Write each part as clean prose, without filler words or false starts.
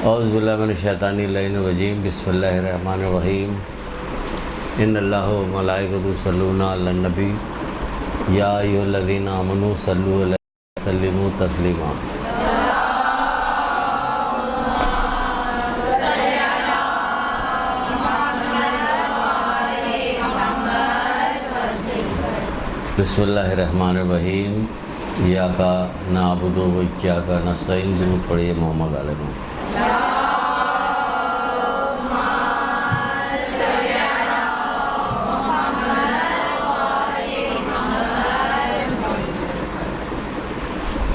اعوذ باللہ من الشیطان الرجیم بسم اللہ الرحمن الرحیم ان اللہ و ملائکۃہ یصلون علی النبی یا ایھا الذین آمنوا صلوا علیہ وسلموا تسلیما۔ بسم اللہ الرحمن الرحیم ایاک نعبد و ایاک نستعین ضرور پڑھیے محمد علیہ۔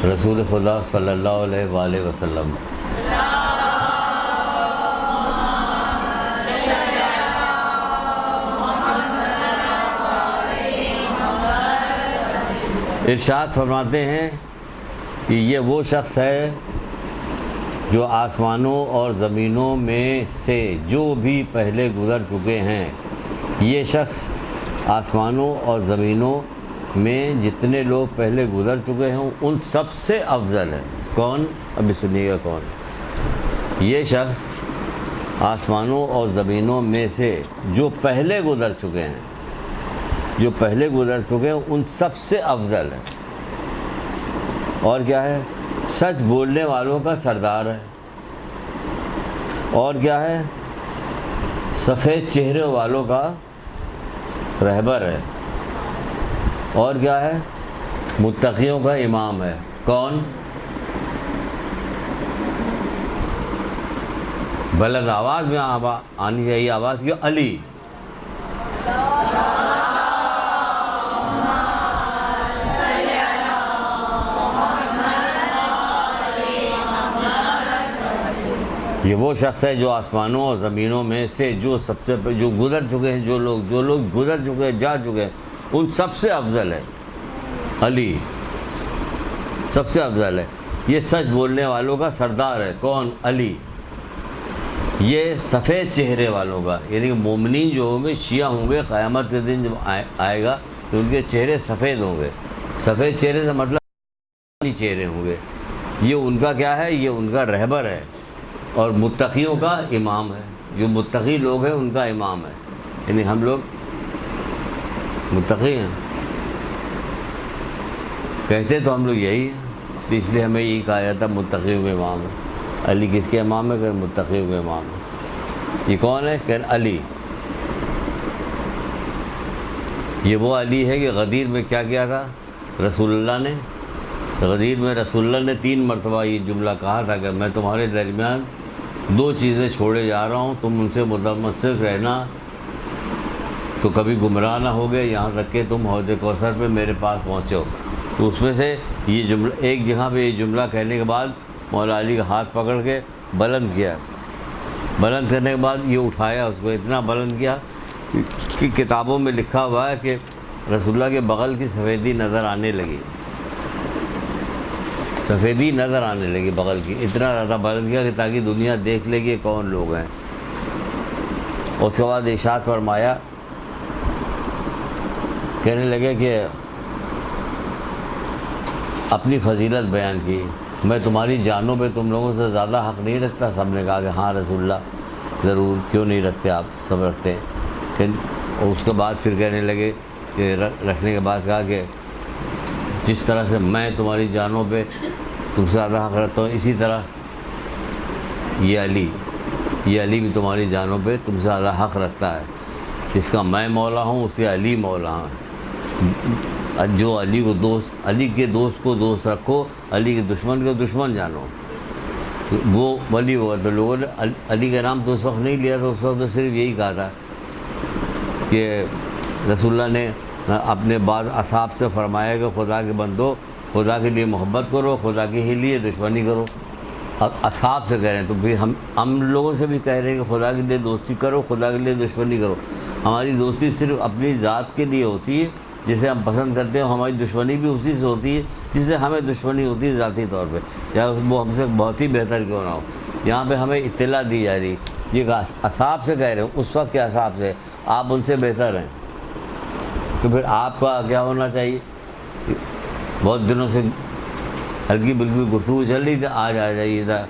رسول خدا صلی اللہ علیہ وآلہ وسلم۔ ارشاد فرماتے ہیں کہ یہ وہ شخص ہے جو آسمانوں اور زمینوں میں سے جو بھی پہلے گزر چکے ہیں، یہ شخص آسمانوں اور زمینوں میں جتنے لوگ پہلے گزر چکے ہیں ان سب سے افضل ہے۔ کون؟ ابھی سنیے گا کون یہ شخص آسمانوں اور زمینوں میں سے جو پہلے گزر چکے ہیں، جو پہلے گزر چکے ہیں ان سب سے افضل ہے۔ اور کیا ہے؟ سچ بولنے والوں کا سردار ہے۔ اور کیا ہے؟ سفید چہرے والوں کا رہبر ہے۔ اور کیا ہے؟ متقیوں کا امام ہے۔ کون؟ بلند آواز میں آنی چاہیے آواز کی، علی۔ یہ وہ شخص ہے جو آسمانوں اور زمینوں میں سے جو سب سے جو گزر چکے ہیں، جو لوگ گزر چکے ہیں، جا چکے ہیں، ان سب سے افضل ہے۔ علی سب سے افضل ہے۔ یہ سچ بولنے والوں کا سردار ہے۔ کون؟ علی۔ یہ سفید چہرے والوں کا، یعنی کہ مومنین جو ہوں گے، شیعہ ہوں گے، قیامت کے دن جب آئے گا تو ان کے چہرے سفید ہوں گے۔ سفید چہرے سے مطلب چہرے ہوں گے۔ یہ ان کا کیا ہے؟ یہ ان کا رہبر ہے اور متقیوں کا امام ہے۔ جو متقی لوگ ہیں ان کا امام ہے، یعنی ہم لوگ متقی ہیں، کہتے تو ہم لوگ یہی ہیں، تو اس لیے ہمیں یہی کہا جاتا ہے متقیوں کے امام ہے۔ علی کس کے امام ہے؟ کہ متقیوں کے امام ہے۔ یہ کون ہے؟ کہ علی۔ یہ وہ علی ہے کہ غدیر میں کیا کیا تھا رسول اللہ نے؟ غدیر میں رسول اللہ نے 3 مرتبہ یہ جملہ کہا تھا کہ میں تمہارے درمیان 2 چیزیں چھوڑے جا رہا ہوں، تم ان سے متمسک رہنا تو کبھی گمراہ نہ ہوگے یہاں تک کہ تم حوض کوثر پہ میرے پاس پہنچو۔ تو اس میں سے یہ جملہ، ایک جگہ پہ یہ جملہ کہنے کے بعد مولا علی کا ہاتھ پکڑ کے بلند کیا۔ بلند کرنے کے بعد یہ اٹھایا، اس کو اتنا بلند کیا کہ کتابوں میں لکھا ہوا ہے کہ رسول اللہ کے بغل کی سفیدی نظر آنے لگی، سفیدی نظر آنے لگی بغل کی۔ اتنا زیادہ بلند کیا کہ تاکہ دنیا دیکھ لے کہ کون لوگ ہیں۔ اس کے بعد ارشاد فرمایا، کہنے لگے کہ اپنی فضیلت بیان کی، میں تمہاری جانوں پہ تم لوگوں سے زیادہ حق نہیں رکھتا؟ سب نے کہا کہ ہاں رسول اللہ ضرور، کیوں نہیں رکھتے، آپ سب رکھتے ہیں۔ اس کے بعد پھر کہنے لگے کہ رکھنے کے بعد کہا کہ جس طرح سے میں تمہاری جانوں پہ تم سے زیادہ حق رکھتا ہوں، اسی طرح یہ علی بھی تمہاری جانوں پہ تم سے زیادہ حق رکھتا ہے۔ جس کا میں مولا ہوں اس کے علی مولا ہیں۔ جو علی کے دوست کو دوست رکھو، علی کے دشمن کو دشمن جانو، وہ ولی ہوگا۔ تو لوگوں نے علی کا نام تو اس وقت نہیں لیا تھا، اس وقت تو صرف یہی کہا تھا کہ رسول اللہ نے اپنے بعض اصحاب سے فرمایا کہ خدا کے بندو، خدا کے لیے محبت کرو، خدا کے ہی لیے دشمنی کرو۔ اب اصحاب سے کہہ رہے ہیں تو بھی ہم لوگوں سے بھی کہہ رہے ہیں کہ خدا کے لیے دوستی کرو، خدا کے لیے دشمنی کرو۔ ہماری دوستی صرف اپنی ذات کے لیے ہوتی ہے، جسے ہم پسند کرتے ہیں، ہماری دشمنی بھی اسی سے ہوتی ہے جس سے ہمیں دشمنی ہوتی ہے ذاتی طور پہ، چاہے وہ ہم سے بہت ہی بہتر کیوں نہ ہو۔ یہاں پہ ہمیں اطلاع دی جا رہی، یہ اصحاب سے کہہ رہے ہوں، اس وقت کے اصحاب سے، آپ ان سے بہتر ہیں، تو پھر آپ کا کیا ہونا چاہیے؟ بہت دنوں سے ہلکی بالکل گفتگو چل رہی تھی، آج آ جائیے تھا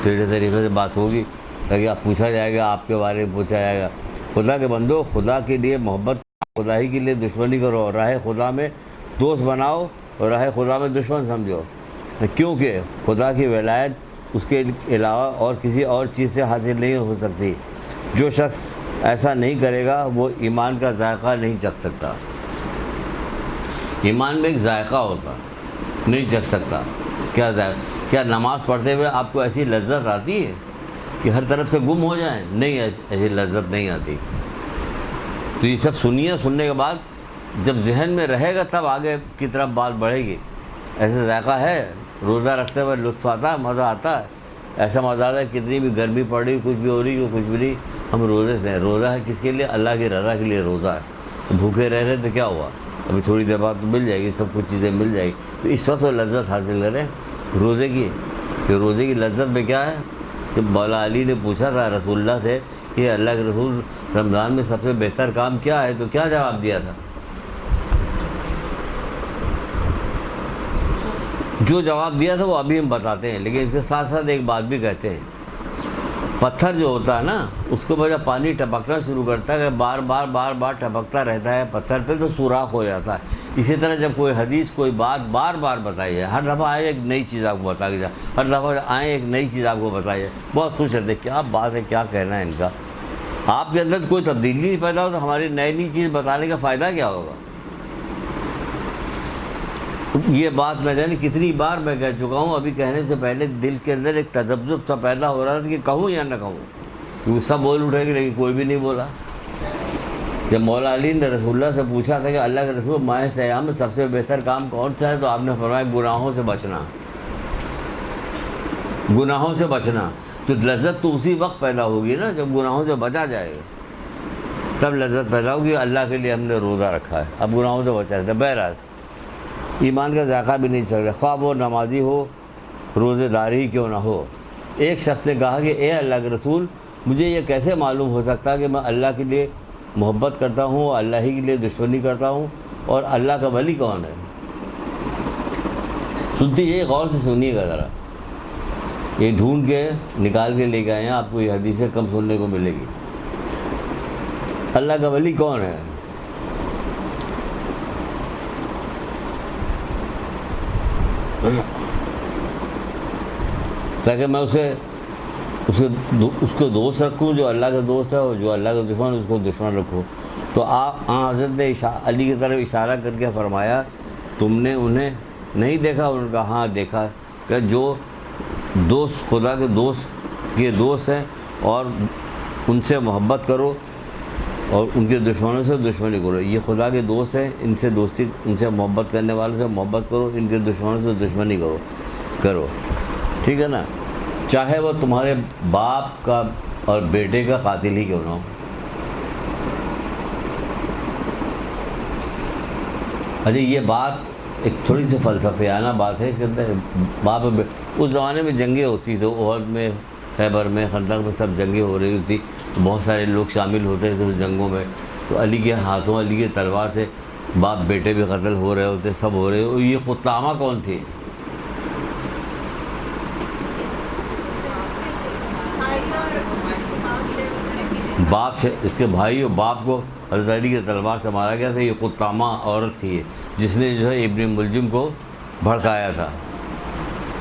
ٹیڑھے طریقے سے بات ہوگی تاکہ آپ پوچھا جائے گا، آپ کے بارے میں پوچھا جائے گا۔ خدا کے بندو، خدا کے لیے محبت، خدا ہی کے لیے دشمنی کرو، اور راہ خدا میں دوست بناؤ اور راہ خدا میں دشمن سمجھو، کیونکہ خدا کی ولایت اس کے علاوہ اور کسی اور چیز سے حاصل نہیں ہو سکتی۔ جو شخص ایسا نہیں کرے گا وہ ایمان کا ذائقہ نہیں چکھ سکتا۔ ایمان میں ایک ذائقہ ہوتا، نہیں چکھ سکتا۔ کیا ذائقہ؟ کیا نماز پڑھتے ہوئے آپ کو ایسی لذت آتی ہے کہ ہر طرف سے گم ہو جائیں؟ نہیں، ایسی لذت نہیں آتی۔ تو یہ سب سنیے، سننے کے بعد جب ذہن میں رہے گا تب آگے کی طرف بات بڑھے گی۔ ایسا ذائقہ ہے، روزہ رکھتے ہوئے لطف آتا ہے، مزہ آتا ہے، ایسا مزہ آتا ہے کتنی بھی گرمی پڑ رہی، کچھ بھی ہو رہی، کچھ بھی نہیں، ہم روزے سے ہیں۔ روزہ ہے کس کے لیے؟ اللہ کی رضا کے لیے روزہ ہے۔ بھوکے رہ رہے تو کیا ہوا؟ ابھی تھوڑی دیر بعد تو مل جائے گی، سب کچھ چیزیں مل جائے گی۔ تو اس وقت وہ لذت حاصل کریں روزے کی۔ کہ روزے کی لذت میں کیا ہے؟ جب مولا علی نے پوچھا تھا رسول اللہ سے کہ اللہ کے رسول رمضان میں سب سے بہتر کام کیا ہے، تو کیا جواب دیا تھا؟ جو جواب دیا تھا وہ ابھی ہم بتاتے ہیں، لیکن اس کے ساتھ ساتھ ایک بات بھی کہتے ہیں۔ پتھر جو ہوتا ہے نا، اس کے بعد جب پانی ٹپکنا شروع کرتا ہے، بار بار ٹپکتا رہتا ہے پتھر پہ، تو سوراخ ہو جاتا ہے۔ اسی طرح جب کوئی حدیث، کوئی بات بار بار بتائی جائے، ہر دفعہ آئے ایک نئی چیز آپ کو بتا کے جائے، ہر دفعہ آئیں ایک نئی چیز آپ کو بتائی جائے، بہت خوش رہتے ہیں، کیا بات ہے، کیا کہنا ہے ان کا۔ آپ کے اندر کوئی تبدیلی نہیں پیدا ہو تو ہماری نئی چیز بتانے کا فائدہ کیا ہوگا؟ یہ بات میں جانے کتنی بار میں کہہ چکا ہوں، ابھی کہنے سے پہلے دل کے اندر ایک تذبذب سا پیدا ہو رہا تھا کہ کہوں یا نہ کہوں، کیونکہ سب بول اٹھے گے لیکن کوئی بھی نہیں بولا۔ جب مولا علی نے رسول اللہ سے پوچھا تھا کہ اللہ کے رسول ماہ سیام میں سب سے بہتر کام کون سا ہے، تو آپ نے فرمایا گناہوں سے بچنا، گناہوں سے بچنا۔ تو لذت تو اسی وقت پیدا ہوگی نا جب گناہوں سے بچا جائے گا، تب لذت پیدا ہوگی۔ اللہ کے لیے ہم نے روزہ رکھا ہے، اب گناہوں سے بچا رہتا ہے۔ بہرحال ایمان کا ذائقہ بھی نہیں چل رہا، خواہ وہ نمازی ہو، روزے دار ہی کیوں نہ ہو۔ ایک شخص نے کہا کہ اے اللہ کے رسول، مجھے یہ کیسے معلوم ہو سکتا کہ میں اللہ کے لیے محبت کرتا ہوں، اللہ ہی کے لیے دشمنی کرتا ہوں، اور اللہ کا ولی کون ہے؟ سنتی یہ غور سے سنیے گا ذرا، یہ ڈھونڈ کے نکال کے لے کے آئے ہیں، آپ کو یہ حدیثیں کم سننے کو ملے گی۔ اللہ کا ولی کون ہے؟ تاکہ میں اس کو دوست رکھوں جو اللہ کا دوست ہے، اور جو اللہ کا دشمن اس کو دشمن رکھوں۔ تو آپ حضرت نے علی کی طرف اشارہ کر کے فرمایا تم نے انہیں نہیں دیکھا؟ انہوں نے کہا ہاں دیکھا، کہ جو دوست خدا کے دوست ہیں اور ان سے محبت کرو اور ان کے دشمنوں سے دشمنی کرو۔ یہ خدا کے دوست ہیں، ان سے محبت کرنے والوں سے محبت کرو، ان کے دشمنوں سے دشمنی کرو، ٹھیک ہے نا؟ چاہے وہ تمہارے باپ کا اور بیٹے کا قاتل ہی کیوں نہ ہو۔ اچھا، یہ بات ایک تھوڑی سی فلسفیانہ بات ہے اس کے اندر۔ باپ اس زمانے میں جنگیں ہوتی تھیں، احد میں، خیبر میں، خندق میں، سب جنگیں ہو رہی ہوتی، بہت سارے لوگ شامل ہوتے تھے اس جنگوں میں۔ تو علی کے ہاتھوں، علی کے تلوار سے باپ بیٹے بھی قتل ہو رہے ہوتے، سب ہو رہے ہو۔ یہ قطامہ کون تھی؟ باپ سے، اس کے بھائی اور باپ کو حضرت علی کے تلوار سے مارا گیا تھا۔ یہ قطامہ عورت تھی جس نے جو ہے ابن ملجم کو بھڑکایا تھا۔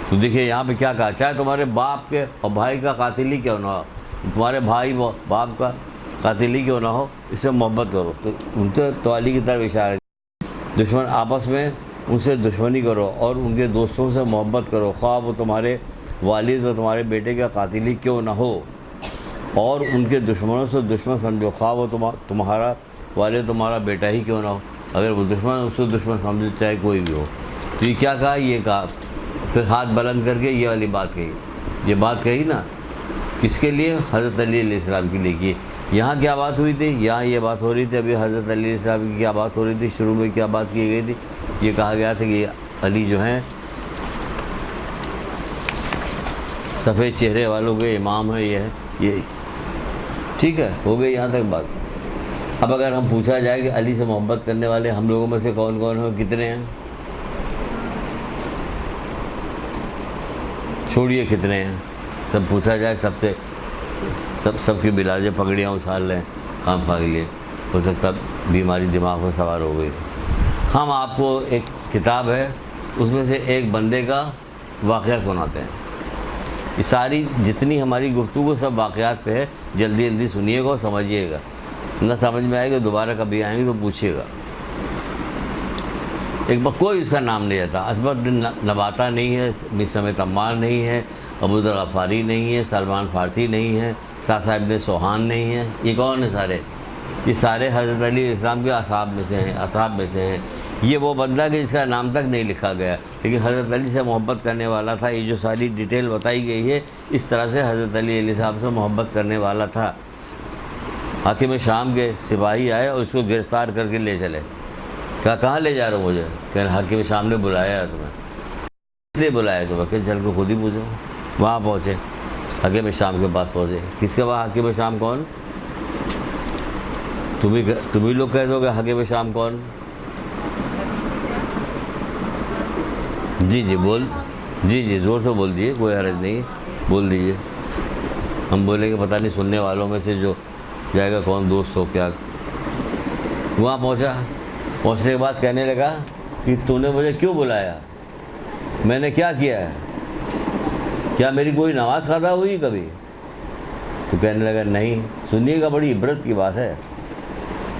تو دیکھیے یہاں پہ کیا کہا، چاہے تمہارے باپ کے اور بھائی کا قاتل ہی کیوں نہ ہو، تمہارے بھائی باپ کا قاتل ہی کیوں نہ ہو، اس سے محبت کرو۔ تو ان سے تو علی کی طرف اشارہ ہے، دشمن آپس میں ان سے دشمنی کرو اور ان کے دوستوں سے محبت کرو، خواہ وہ تمہارے والد اور تمہارے بیٹے کا قاتل ہی کیوں نہ ہو، اور ان کے دشمنوں سے دشمن سمجھو، خواہ وہ تمہارا والد تمہارا بیٹا ہی کیوں نہ ہو۔ اگر وہ دشمن اس کو دشمن سمجھو، چاہے کوئی بھی ہو۔ تو یہ کیا کہا؟ یہ کہا، پھر ہاتھ بلند کر کے یہ والی بات کہی۔ یہ بات کہی نا کس کے لیے؟ حضرت علی علیہ السلام کے لیے کی۔ یہاں کیا بات ہوئی تھی؟ یہاں یہ بات ہو رہی تھی، ابھی حضرت علی علیہ السلام کی کیا بات ہو رہی تھی؟ شروع میں کیا بات کی گئی تھی؟ یہ کہا گیا تھا کہ علی جو ہیں سفید چہرے والوں کے امام ہیں، یہ ہے، یہ ٹھیک ہے، ہو گئی یہاں تک بات۔ اب اگر ہم پوچھا جائے کہ علی سے محبت کرنے والے ہم لوگوں میں سے کون کون ہیں، کتنے ہیں؟ چھوڑیے کتنے ہیں، سب پوچھا جائے سب کی بلاجیں پگڑیاں اچھال لیں خام خواہ کے لیے، ہو سکتا بیماری دماغ میں سوار ہو گئی۔ ہم آپ کو ایک کتاب ہے اس میں سے ایک بندے کا واقعہ سناتے ہیں۔ یہ ساری جتنی ہماری گفتگو سب واقعات پہ ہے، جلدی جلدی سنیے گا اور سمجھیے گا، نہ سمجھ میں آئے گا دوبارہ کبھی آئیں گے تو پوچھیے گا۔ ایک بار کوئی اس کا نام نہیں رہتا، اسبد بن نباتہ نہیں ہے، مسم تمار نہیں ہے، ابو ذر غفاری نہیں ہے، سلمان فارسی نہیں ہے، ساسا ابن سوہان نہیں ہے۔ یہ کون ہے سارے؟ یہ سارے حضرت علی علیہ السلام کے اصحاب میں سے ہیں۔ یہ وہ بندہ کہ جس کا نام تک نہیں لکھا گیا، لیکن حضرت علی سے محبت کرنے والا تھا۔ یہ جو ساری ڈیٹیل بتائی گئی ہے، اس طرح سے حضرت علی علیہ السلام سے محبت کرنے والا تھا۔ حاکم شام کے سپاہی آئے اور اس کو گرفتار کر کے لے چلے۔ کہاں لے جا رہے ہو مجھے؟ کہ حاکم شام نے بلایا ہے تمہیں۔ اس لیے بلایا تمہیں کہ چل کے خود ہی پوچھو۔ وہاں پہنچے، حاکم شام کے پاس پہنچے۔ کس کے بعد حاکم شام کون؟ تمہیں لوگ کہہ دو کہ حاکم شام کون؟ جی زور سے بول دیجیے، کوئی حرج نہیں، بول دیجیے۔ ہم بولیں کہ پتہ نہیں سننے والوں میں سے جو جائے گا کون دوست ہو کیا۔ وہاں پہنچنے کے بعد کہنے لگا کہ تو نے مجھے کیوں بلایا؟ میں نے کیا کیا ہے؟ کیا میری کوئی نماز قضا ہوئی کبھی؟ تو کہنے لگا نہیں۔ سنیے گا، بڑی عبرت کی بات ہے۔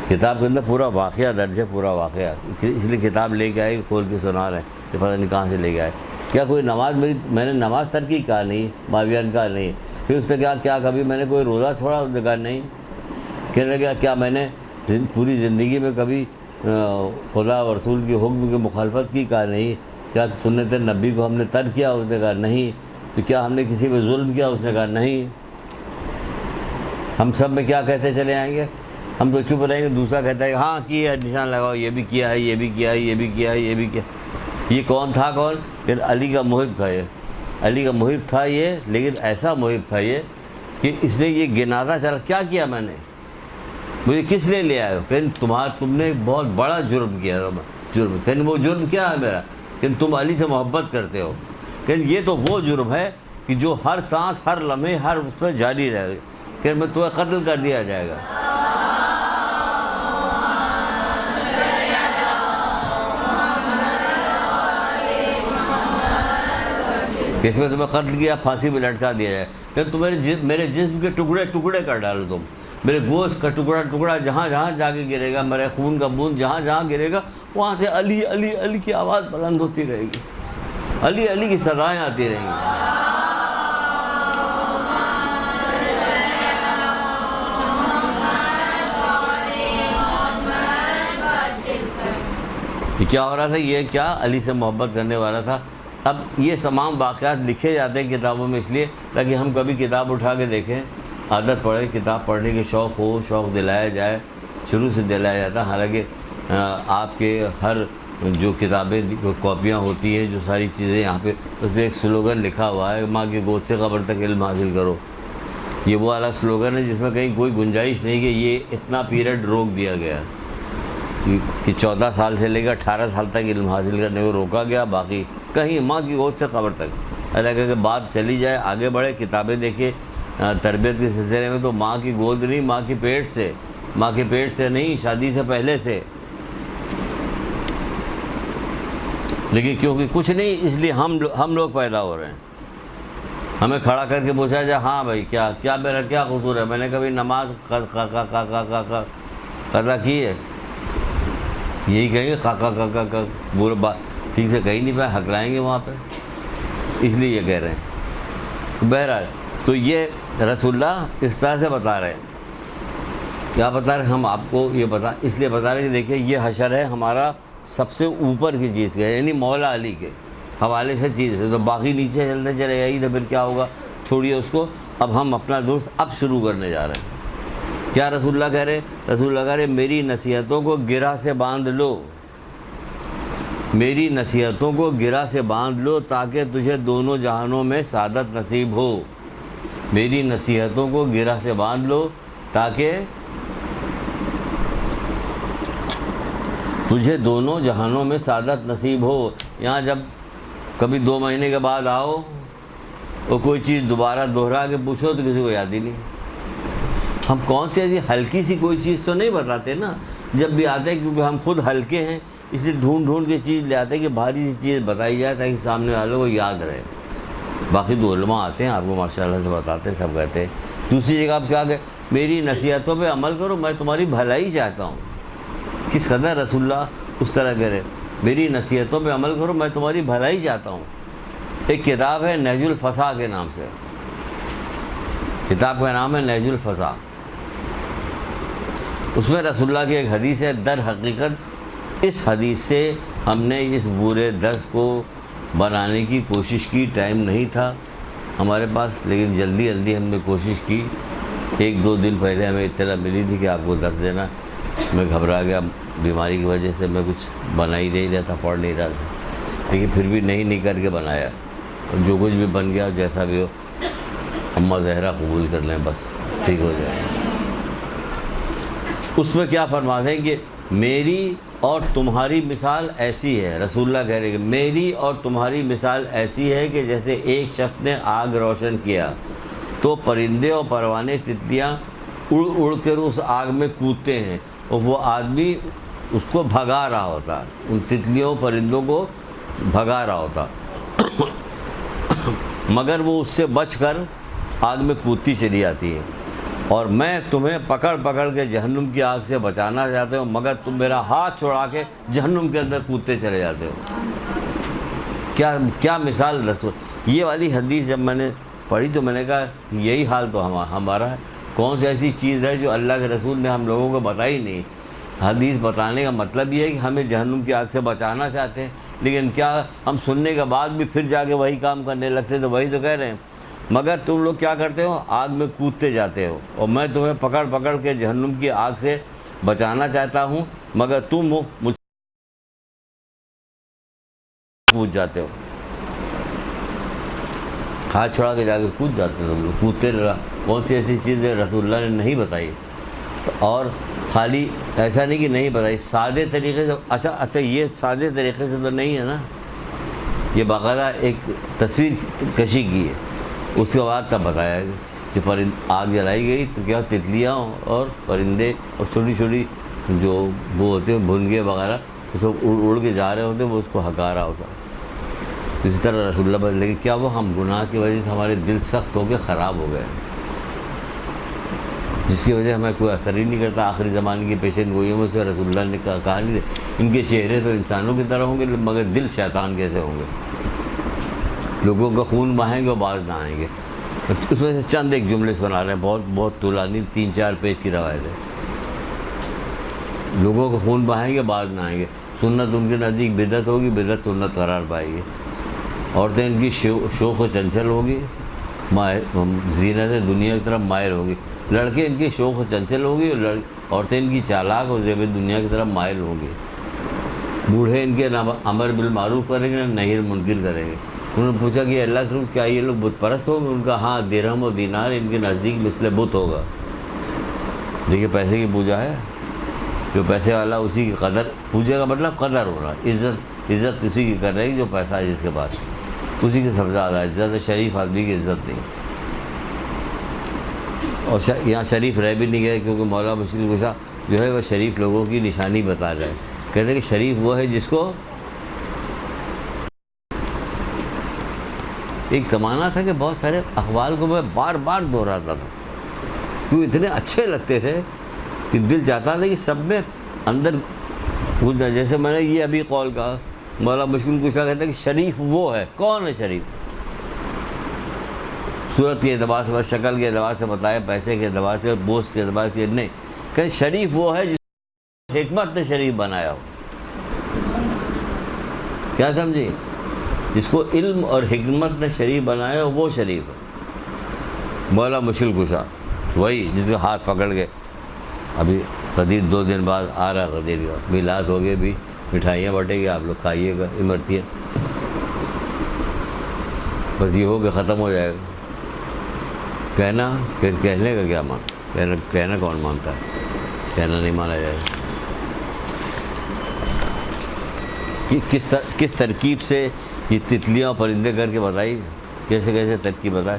کتاب کے اندر پورا واقعہ درج ہے، پورا واقعہ، اس لیے کتاب لے کے آئے، کھول کے سنا رہے ہیں کہ پتہ نہیں کہاں سے لے کے آئے۔ کیا کوئی نماز میں نے نماز ترکی کہا نہیں، معاویہ نے کہا نہیں۔ پھر اس نے کیا کبھی میں نے کوئی روزہ چھوڑا؟ اس نے کہا نہیں۔ کہنے لگا کیا میں نے پوری زندگی میں کبھی خدا و رسول کے حکم کی مخالفت کی؟ کہا نہیں۔ کیا سنت نبی کو ہم نے ترک کیا؟ اس نے کہا نہیں۔ تو کیا ہم نے کسی پہ ظلم کیا؟ اس نے کہا نہیں۔ ہم سب میں کیا کہتے چلے آئیں گے؟ ہم تو چپ رہیں گے، دوسرا کہتا ہے ہاں کیا ہے، نشان لگاؤ، یہ بھی کیا ہے، یہ بھی کیا ہے، یہ بھی کیا ہے، یہ بھی کیا۔ یہ کون تھا؟ کون؟ پھر علی کا محب تھا۔ یہ علی کا محب تھا یہ، لیکن ایسا محب تھا یہ کہ اس نے یہ گناتا چلا کیا کیا میں نے، مجھے کس لیے لے آئے ہو؟ کہ تم نے بہت بڑا جرم کیا، جرم۔ کہ وہ جرم کیا ہے میرا؟ کہ تم علی سے محبت کرتے ہو۔ کہ یہ تو وہ جرم ہے کہ جو ہر سانس، ہر لمحے، ہر اس پہ جاری رہے گا، کہ میں تمہیں قتل کر دیا جائے گا۔ اس میں تمہیں قتل کیا، پھانسی میں لٹکا دیا جائے، کہ تم میرے جسم کے ٹکڑے ٹکڑے کر ڈالو، تم میرے گوشت کا ٹکڑا ٹکڑا جہاں جہاں جا کے گرے گا، میرے خون کا بوند جہاں جہاں گرے گا، وہاں سے علی علی علی کی آواز بلند ہوتی رہے گی، علی علی کی صدائیں آتی رہیں گی۔ یہ کیا ہو رہا تھا؟ یہ کیا علی سے محبت کرنے والا تھا۔ اب یہ تمام واقعات لکھے جاتے ہیں کتابوں میں اس لیے تاکہ ہم کبھی کتاب اٹھا کے دیکھیں، عادت پڑے، کتاب پڑھنے کی شوق ہو، شوق دلایا جائے، شروع سے دلایا جاتا ہے۔ حالانکہ آپ کے ہر جو کتابیں کاپیاں ہوتی ہیں، جو ساری چیزیں یہاں پہ، اس پہ ایک سلوگن لکھا ہوا ہے، ماں کی گود سے قبر تک علم حاصل کرو۔ یہ وہ والا سلوگن ہے جس میں کہیں کوئی گنجائش نہیں کہ یہ اتنا پیریڈ روک دیا گیا کہ 14 سال سے لے کر 18 سال تک علم حاصل کرنے کو روکا گیا، باقی کہیں ماں کی گود سے قبر تک۔ حالانکہ بات چلی جائے آگے بڑھے، کتابیں دیکھیں تربیت کے سلسلے میں، تو ماں کی گود نہیں، ماں کی پیٹ سے، ماں کے پیٹ سے نہیں، شادی سے پہلے سے۔ لیکن کیونکہ کچھ نہیں، اس لیے ہم لوگ پیدا ہو رہے ہیں۔ ہمیں کھڑا کر کے پوچھا جائے ہاں بھائی کیا میرا کیا قصور ہے، میں نے کبھی نماز قضا کی ہے؟ یہی کہیں گے کا پورے بات ٹھیک سے کہیں نہیں پائے، ہکلائیں گے وہاں پہ، اس لیے یہ کہہ رہے ہیں۔ بہرحال تو یہ رسول اللہ اس طرح سے بتا رہے ہیں۔ کیا بتا رہے ہیں؟ ہم آپ کو یہ اس لیے بتا رہے ہیں کہ دیکھیں یہ حشر ہے ہمارا سب سے اوپر کی چیز کا، یعنی مولا علی کے حوالے سے چیز ہے، تو باقی نیچے چلتے چلے جائیے تو پھر کیا ہوگا، چھوڑیے اس کو۔ اب ہم اپنا درس اب شروع کرنے جا رہے ہیں۔ کیا رسول اللہ کہہ رہے ہیں؟ رسول اللہ کہہ رہے ہیں میری نصیحتوں کو گرہ سے باندھ لو، میری نصیحتوں کو گرہ سے باندھ لو تاکہ تجھے دونوں جہانوں میں سعادت نصیب ہو۔ میری نصیحتوں کو گرہ سے باندھ لو تاکہ تجھے دونوں جہانوں میں سعادت نصیب ہو۔ یہاں جب کبھی 2 مہینے کے بعد آؤ اور کوئی چیز دوبارہ دہرا کے پوچھو تو کسی کو یاد ہی نہیں. ہم کون سی ایسی ہلکی سی کوئی چیز تو نہیں بتاتے نا جب بھی آتے ہیں، کیونکہ ہم خود ہلکے ہیں، اس لیے ڈھونڈ کے چیز لے آتے ہیں کہ بھاری سی چیز بتائی جائے تاکہ سامنے والوں کو یاد رہے. باقی تو علماء آتے ہیں آپ کو ماشاء اللہ سے بتاتے ہیں، سب کہتے ہیں. دوسری جگہ آپ کیا کہ میری نصیحتوں پہ عمل کرو، میں تمہاری بھلائی چاہتا ہوں. کس قدر رسول اللہ اس طرح کہہ رہے، میری نصیحتوں پہ عمل کرو، میں تمہاری بھلائی چاہتا ہوں. ایک کتاب ہے نہج الفصاح کے نام سے، کتاب کا نام ہے نہج الفصاح. اس میں رسول اللہ کی ایک حدیث ہے. در حقیقت اس حدیث سے ہم نے اس پورے درس کو بنانے کی کوشش کی، ٹائم نہیں تھا ہمارے پاس، لیکن جلدی ہم نے کوشش کی. 1-2 دن پہلے ہمیں اطلاع ملی تھی کہ آپ کو درس دینا. میں گھبرا گیا بیماری کی وجہ سے، میں کچھ بنا ہی نہیں رہا تھا، پڑھ نہیں رہا تھا، لیکن پھر بھی نہیں کر کے بنایا. جو کچھ بھی بن گیا جیسا بھی ہو، اماں زہرا قبول کر لیں، بس ٹھیک ہو جائے. اس میں کیا فرماتے ہیں کہ میری اور تمہاری مثال ایسی ہے. رسول اللہ کہہ رہے کہ میری اور تمہاری مثال ایسی ہے کہ جیسے ایک شخص نے آگ روشن کیا تو پرندے اور پروانے تتلیاں اڑ کر اس آگ میں کودتے ہیں، اور وہ آدمی اس کو بھگا رہا ہوتا، ان تتلیوں پرندوں کو بھگا رہا ہوتا، مگر وہ اس سے بچ کر آگ میں کودتی چلی جاتی ہے. اور میں تمہیں پکڑ کے جہنم کی آگ سے بچانا چاہتے ہو، مگر تم میرا ہاتھ چھوڑا کے جہنم کے اندر کودتے چلے جاتے ہو. کیا مثال رسول. یہ والی حدیث جب میں نے پڑھی تو میں نے کہا یہی حال تو ہمارا ہے. کون سی ایسی چیز ہے جو اللہ کے رسول نے ہم لوگوں کو بتائی نہیں. حدیث بتانے کا مطلب یہ ہے کہ ہمیں جہنم کی آگ سے بچانا چاہتے ہیں، لیکن کیا ہم سننے کے بعد بھی پھر جا کے وہی کام کرنے لگتے ہیں. تو وہی تو کہہ رہے ہیں، مگر تم لوگ کیا کرتے ہو، آگ میں کودتے جاتے ہو، اور میں تمہیں پکڑ کے جہنم کی آگ سے بچانا چاہتا ہوں، مگر تم مجھ سے کود جاتے ہو. ہاتھ چھوڑا کے جا کے کود جاتے ہو، تم لوگ کودتے رہا. کون سی ایسی چیز ہے رسول اللہ نے نہیں بتائی. اور خالی ایسا نہیں کہ نہیں بتائی، سادے طریقے سے. اچھا یہ سادے طریقے سے تو نہیں ہے نا، یہ باقاعدہ ایک تصویر کشی کی ہے. اس کے بعد تب بتایا کہ آگ جلائی گئی تو کیا تتلیاں اور پرندے اور چھوٹی جو وہ ہوتے ہیں بھنگے وغیرہ، وہ سب اڑ کے جا رہے ہوتے ہیں، وہ اس کو ہکا رہا ہوتا. اسی طرح رسول اللہ لیکن کیا وہ ہم گناہ کی وجہ سے ہمارے دل سخت ہو کے خراب ہو گئے، جس کی وجہ ہمیں کوئی اثر ہی نہیں کرتا. آخری زمانے کی پیشن گوئیوں میں سے رسول اللہ نے کہا نہیں، ان کے چہرے تو انسانوں کی طرح ہوں گے مگر دل شیطان کیسے ہوں گے. لوگوں کا خون بہائیں گے اور باز نہ آئیں گے. اس میں سے چند ایک جملے سنا رہے ہیں، بہت طولانی 3-4 پیج کی روایت ہے. لوگوں کا خون بہائیں گے، باز نہ آئیں گے. سنت ان کے نزدیک بدعت ہوگی، بدعت سنت قرار پائے گی. عورتیں ان کی شوق و چنچل ہوگی، زینت دنیا کی طرف مائل ہوگی. لڑکے ان کی شوق و چنچل ہوگی، اور عورتیں ان کی چالاک اور زیب دنیا کی طرف مائل ہوگی. بوڑھے ان کے نہ امر بالمعروف کریں گے نہ نہی منکر کریں گے. انہوں نے پوچھا کہ اللہ کے کیا یہ لوگ بت پرست ہوں گے؟ ان کا ہاں، درہم و دینار ان کے نزدیک مثل بت ہوگا. دیکھیے پیسے کی پوجا ہے، جو پیسے والا اسی کی قدر. پوجا کا مطلب قدر ہونا، عزت اسی کی کر رہی جو پیسہ ہے جس کے پاس، اسی کی سب سے زیادہ عزت. شریف آدمی کی عزت نہیں. اور یہاں شریف رہ بھی نہیں گئے، کیونکہ مولا مشکل کشا جو ہے وہ شریف لوگوں کی نشانی بتا رہے ہیں. کہتے ہیں کہ شریف وہ ہے جس کو ایک زمانہ تھا کہ بہت سارے اقوال کو میں بار بار دہراتا تھا، کیوں اتنے اچھے لگتے تھے کہ دل چاہتا تھا کہ سب میں اندر گھس جائے. جیسے میں نے یہ ابھی قول کہا، مولا مشکل کشا کہتے ہیں کہ شریف وہ ہے. کون ہے شریف؟ صورت کے اعتبار سے، شکل کے اعتبار سے بتایا، پیسے کے اعتبار سے، بوسٹ کے اعتبار سے نہیں. کہ شریف وہ ہے جس حکمت نے شریف بنایا ہو. کیا سمجھے؟ جس کو علم اور حکمت نے شریف بنایا ہو وہ شریف ہے. مولا مشکل کشا وہی جس کا ہاتھ پکڑ کے ابھی قدیر 2 دن بعد آ رہا قدیر کا میلاد ہو گئے، بھی مٹھائیاں بٹے گی، آپ لوگ کھائیے گا امرتیاں. بس یہ ہو کہ ختم ہو جائے گا. کہنا پھر کہنے کا کیا کہنا کون مانتا ہے؟ کہنا نہیں مانا جائے گا. کس ترکیب سے یہ تتلیاں پرندے کر کے بتائی. کیسے کیسے ترکیب بتائے.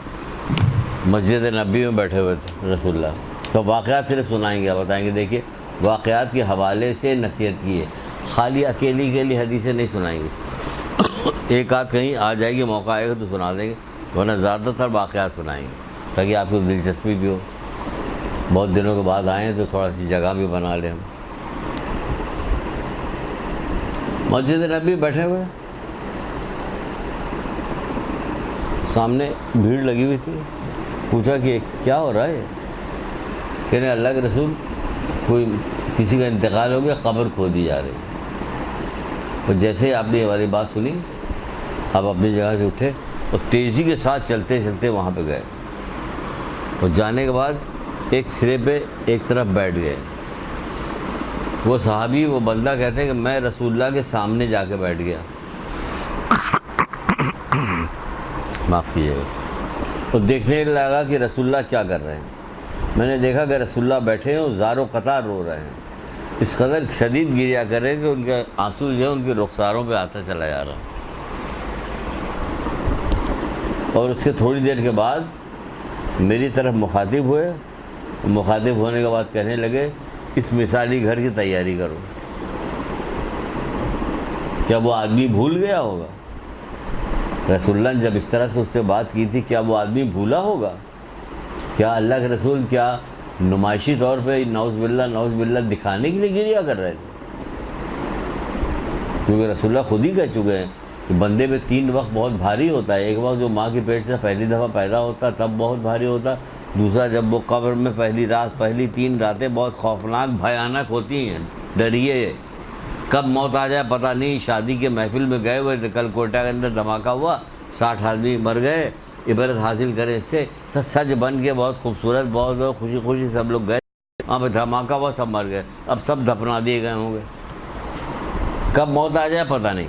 مسجد نبی میں بیٹھے ہوئے تھے رسول اللہ. تو واقعات صرف سنائیں گے, بتائیں گے. دیکھیے واقعات کے حوالے سے نصیحت کی ہے, خالی اکیلی حدیثیں نہیں سنائیں گے. ایک آدھ کہیں آ جائے گی, موقع آئے گا تو سنا دیں گے, ورنہ زیادہ تر واقعات سنائیں گے تاکہ آپ کو دلچسپی بھی ہو. بہت دنوں کے بعد آئیں تو تھوڑا سی جگہ بھی بنا لیں. ہم مسجد نبی بیٹھے ہوئے, سامنے بھیڑ لگی ہوئی تھی. پوچھا کہ کیا ہو رہا ہے؟ کہنے اللہ کے رسول کوئی کسی کا انتقال ہو گیا, قبر کھودی جا رہی. اور جیسے ہی آپ نے یہ والی بات سنی, آپ اپنی جگہ سے اٹھے اور تیزی کے ساتھ چلتے چلتے وہاں پہ گئے. اور جانے کے بعد ایک سرے پہ ایک طرف بیٹھ گئے. وہ صحابی, وہ بندہ کہتے ہیں کہ میں رسول اللہ کے سامنے جا کے بیٹھ گیا, معاف کیجیے گا, اور دیکھنے لگا کہ رسول اللہ کیا کر رہے ہیں. میں نے دیکھا کہ رسول اللہ بیٹھے ہیں اور زار و قطار رو رہے ہیں. اس قدر شدید گریا کرے کہ ان کے آنسو جو ہے ان کے رخساروں پہ آتا چلا جا رہا. اور اس کے تھوڑی دیر کے بعد میری طرف مخاطب ہوئے. مخاطب ہونے کے بعد کہنے لگے اس مثالی گھر کی تیاری کرو. کیا وہ آدمی بھول گیا ہوگا؟ رسول اللہ نے جب اس طرح سے اس سے بات کی تھی, کیا وہ آدمی بھولا ہوگا؟ کیا اللہ کے رسول کیا نمائشی طور پہ نعوذ باللہ دکھانے کے لیے گریا کر رہے تھے؟ کیونکہ رسول اللہ خود ہی کہہ چکے ہیں کہ بندے پہ 3 وقت بہت بھاری ہوتا ہے. ایک وقت جو ماں کے پیٹ سے پہلی دفعہ پیدا ہوتا تب بہت بھاری ہوتا. دوسرا جب وہ قبر میں پہلی 3 راتیں بہت خوفناک بھیانک ہوتی ہیں. ڈریے, کب موت آ جائے پتہ نہیں. شادی کے محفل میں گئے ہوئے تھے, کل کوئٹہ کے اندر دھماکہ ہوا, 60 آدمی مر گئے. عبرت حاصل کریں اس سے. سج بن کے بہت خوبصورت, بہت خوشی سب لوگ گئے, وہاں پہ دھماکہ ہوا, سب مر گئے. اب سب دفنا دیے گئے ہوں گے. کب موت آ جائے پتہ نہیں.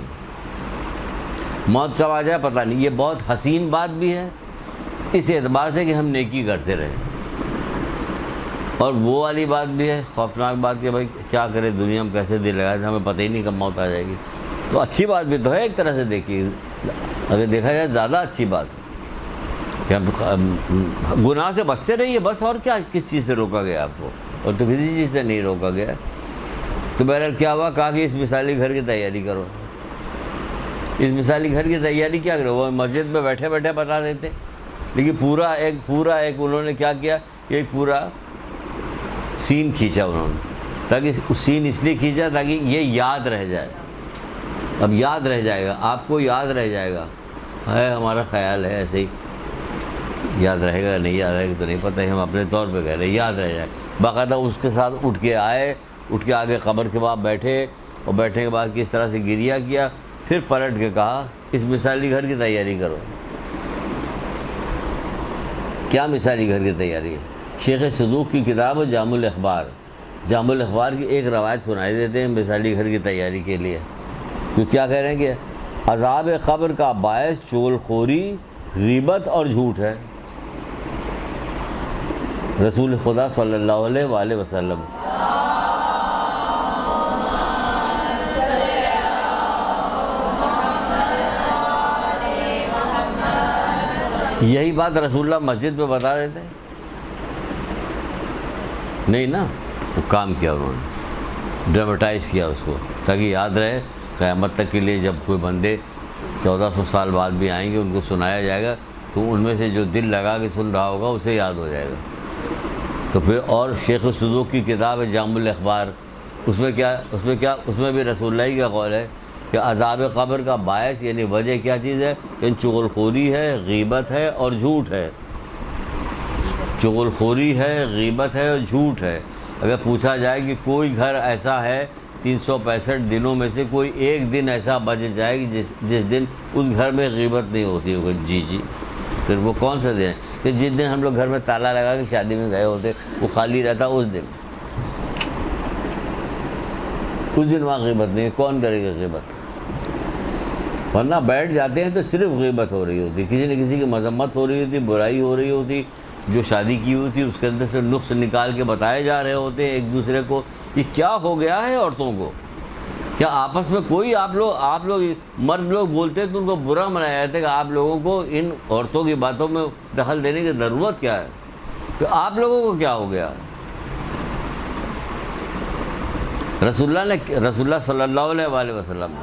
موت کب آ جائے پتہ نہیں. یہ بہت حسین بات بھی ہے اس اعتبار سے کہ ہم نیکی کرتے رہیں, اور وہ والی بات بھی ہے خوفناک بات کہ بھائی کیا کرے دنیا میں, کیسے دل لگائے, ہمیں پتہ ہی نہیں کب موت آ جائے گی. تو اچھی بات بھی تو ہے ایک طرح سے. دیکھیے اگر دیکھا جائے زیادہ اچھی بات ہے کہ گناہ سے بچتے رہیے بس. اور کیا, کس چیز سے روکا گیا آپ کو؟ اور تو کسی چیز سے نہیں روکا گیا. تو بہرحال کیا ہوا, کہا کہ اس مثالی گھر کی تیاری کرو. اس مثالی گھر کی تیاری کیا کرو؟ وہ مسجد میں بیٹھے بیٹھے بتا دیتے, لیکن پورا ایک انہوں نے کیا کیا, ایک پورا سین کھینچا انہوں نے, تاکہ سین اس لیے کھینچا تاکہ یہ یاد رہ جائے. اب یاد رہ جائے گا, آپ کو یاد رہ جائے گا. ہے ہمارا خیال ہے ایسے ہی, یاد رہے گا نہیں یاد رہے گا تو نہیں پتہ, ہم اپنے طور پہ کہہ رہے ہیں یاد رہ جائے. باقاعدہ اس کے ساتھ اٹھ کے آئے, اٹھ کے آگے قبر کے بعد بیٹھے, اور بیٹھنے کے بعد کس طرح سے گریا کیا. پھر پلٹ کے کہا اس مثالی گھر کی تیاری کرو. کیا مثالی گھر کی تیاری ہے؟ شیخ صدوق کی کتاب جامع الاخبار, جامع الاخبار کی ایک روایت سنائی دیتے ہیں مثالی گھر کی تیاری کے لیے. تو کیا کہہ رہے ہیں کہ عذاب قبر کا باعث چغل خوری, غیبت اور جھوٹ ہے. رسول خدا صلی اللہ علیہ وآلہ وسلم. یہی بات رسول اللہ مسجد میں بتا رہے تھے نہیں نا, وہ کام کیا انہوں نے, ڈرامٹائز کیا اس کو تاکہ یاد رہے قیامت تک کے لیے. جب کوئی بندے 1400 سال بعد بھی آئیں گے ان کو سنایا جائے گا تو ان میں سے جو دل لگا کے سن رہا ہوگا اسے یاد ہو جائے گا. تو پھر اور شیخ صدوق کی کتاب ہے جامع الاخبار, اس میں بھی رسول اللہ کا قول ہے کہ عذاب قبر کا باعث یعنی وجہ کیا چیز ہے, کہ چغل خوری ہے, غیبت ہے اور جھوٹ ہے. چغل خوری ہے, غیبت ہے اور جھوٹ ہے. اگر پوچھا جائے کہ کوئی گھر ایسا ہے 365 دنوں میں سے کوئی ایک دن ایسا بچ جائے کہ جس دن اس گھر میں غیبت نہیں ہوتی ہوگی, جی پھر وہ کون سا دن ہے؟ کہ جس دن ہم لوگ گھر میں تالا لگا کے شادی میں گئے ہوتے, وہ خالی رہتا اس دن وہاں غیبت نہیں. کون کرے گا غیبت؟ ورنہ بیٹھ جاتے ہیں تو صرف غیبت ہو رہی ہوتی, کسی نہ کسی کی مذمت ہو رہی ہوتی, برائی ہو رہی ہوتی. جو شادی کی ہوئی تھی اس کے اندر سے نقص نکال کے بتائے جا رہے ہوتے ہیں ایک دوسرے کو. یہ کیا ہو گیا ہے عورتوں کو کیا آپس میں کوئی آپ لوگ مرد لوگ بولتے تو ان کو برا منایا جاتا ہے کہ آپ لوگوں کو ان عورتوں کی باتوں میں دخل دینے کی ضرورت کیا ہے؟ تو آپ لوگوں کو کیا ہو گیا؟ رسول اللہ صلی اللہ علیہ وآلہ وسلم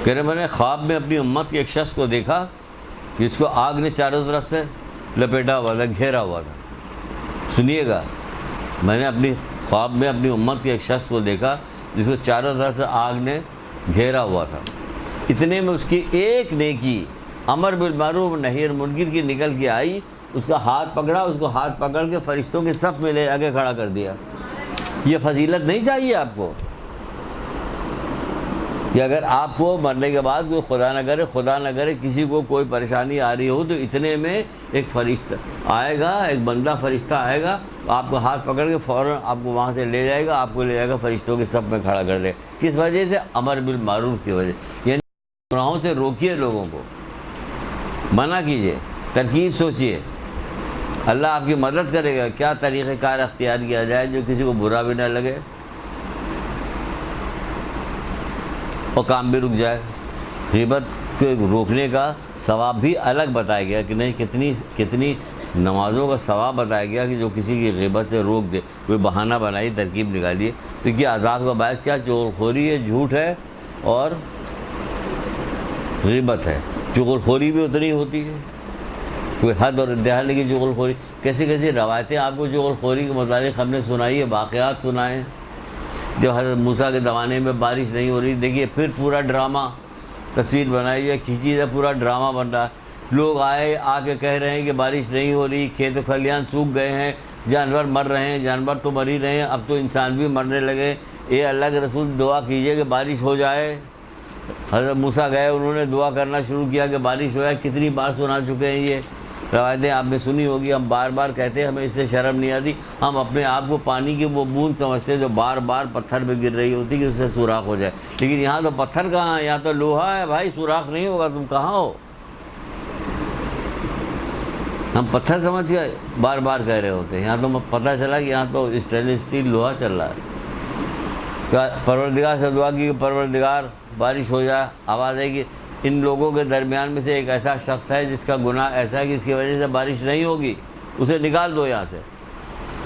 کہہ رہے میں نے خواب میں اپنی امت کے ایک شخص کو دیکھا جس کو آگ نے چاروں طرف سے لپیٹا ہوا تھا، گھیرا ہوا تھا۔ سنیے گا، میں نے اپنی خواب میں اپنی امت کے ایک شخص کو دیکھا جس کو چاروں طرف سے آگ نے گھیرا ہوا تھا۔ اتنے میں اس کی ایک نیکی امر بالمعروف نہی عن المنکر کی نکل کے آئی، اس کا ہاتھ پکڑا، اس کو ہاتھ پکڑ کے فرشتوں کے صف میں لے آگے کھڑا کر دیا۔ یہ فضیلت نہیں چاہیے آپ کو کہ اگر آپ کو مرنے کے بعد کوئی خدا نہ کرے کسی کو کوئی پریشانی آ رہی ہو تو اتنے میں ایک فرشتہ آئے گا، ایک بندہ فرشتہ آئے گا، آپ کو ہاتھ پکڑ کے فوراً آپ کو وہاں سے لے جائے گا، آپ کو لے جائے گا فرشتوں کے صف میں کھڑا کر دے۔ کس وجہ سے؟ امر بالمعروف کی وجہ، یعنی گناہوں سے روکیے، لوگوں کو منع کیجیے، ترکیب سوچیے، اللہ آپ کی مدد کرے گا۔ کیا طریقہ کار اختیار کیا جائے جو کسی کو برا بھی نہ لگے اور کام بھی رک جائے۔ غیبت کو روکنے کا ثواب بھی الگ بتایا گیا کہ نہیں، کتنی نمازوں کا ثواب بتایا گیا کہ جو کسی کی غیبت سے روک دے۔ کوئی بہانہ بنائی، ترکیب نکالیے، تو یہ عذاب کا باعث کیا؟ چغلخوری ہے، جھوٹ ہے اور غیبت ہے۔ چغلخوری بھی اتنی ہوتی ہے، کوئی حد اور انتہا نہیں کی چغلخوری۔ کیسی روایتیں آپ کو چغلخوری کے متعلق ہم نے سنائی ہے، واقعات سنائے۔ جب حضرت موسیٰ کے زمانے میں بارش نہیں ہو رہی، دیکھیے پھر پورا ڈرامہ تصویر بنائی ہے، کھینچی ہے، پورا ڈرامہ بن رہا ہے۔ لوگ آ کے کہہ رہے ہیں کہ بارش نہیں ہو رہی، کھیت و کھلیان سوکھ گئے ہیں، جانور مر رہے ہیں، جانور تو مر ہی رہے ہیں، اب تو انسان بھی مرنے لگے۔ اے اللہ کے رسول دعا کیجئے کہ بارش ہو جائے۔ حضرت موسیٰ گئے، انہوں نے دعا کرنا شروع کیا کہ بارش ہو جائے۔ کتنی بار سنا چکے ہیں یہ روایتیں، آپ نے سنی ہوگی، ہم بار بار کہتے ہیں، ہمیں اس سے شرم نہیں آتی۔ ہم اپنے آپ کو پانی کی وہ بوند سمجھتے ہیں جو بار بار پتھر پہ گر رہی ہوتی کہ اس سے سوراخ ہو جائے، لیکن یہاں تو پتھر کہاں ہے، یہاں تو لوہا ہے بھائی، سوراخ نہیں ہوگا، تم کہاں ہو؟ ہم پتھر سمجھ کے بار بار کہہ رہے ہوتے ہیں، یہاں تو پتہ چلا کہ یہاں تو اسٹینلیس اسٹیل لوہا چل رہا ہے۔ پروردگار سے دعا کی کہ پروردگار بارش ہو جائے، آواز آئے گی ان لوگوں کے درمیان میں سے ایک ایسا شخص ہے جس کا گناہ ایسا ہے کہ اس کی وجہ سے بارش نہیں ہوگی، اسے نکال دو یہاں سے۔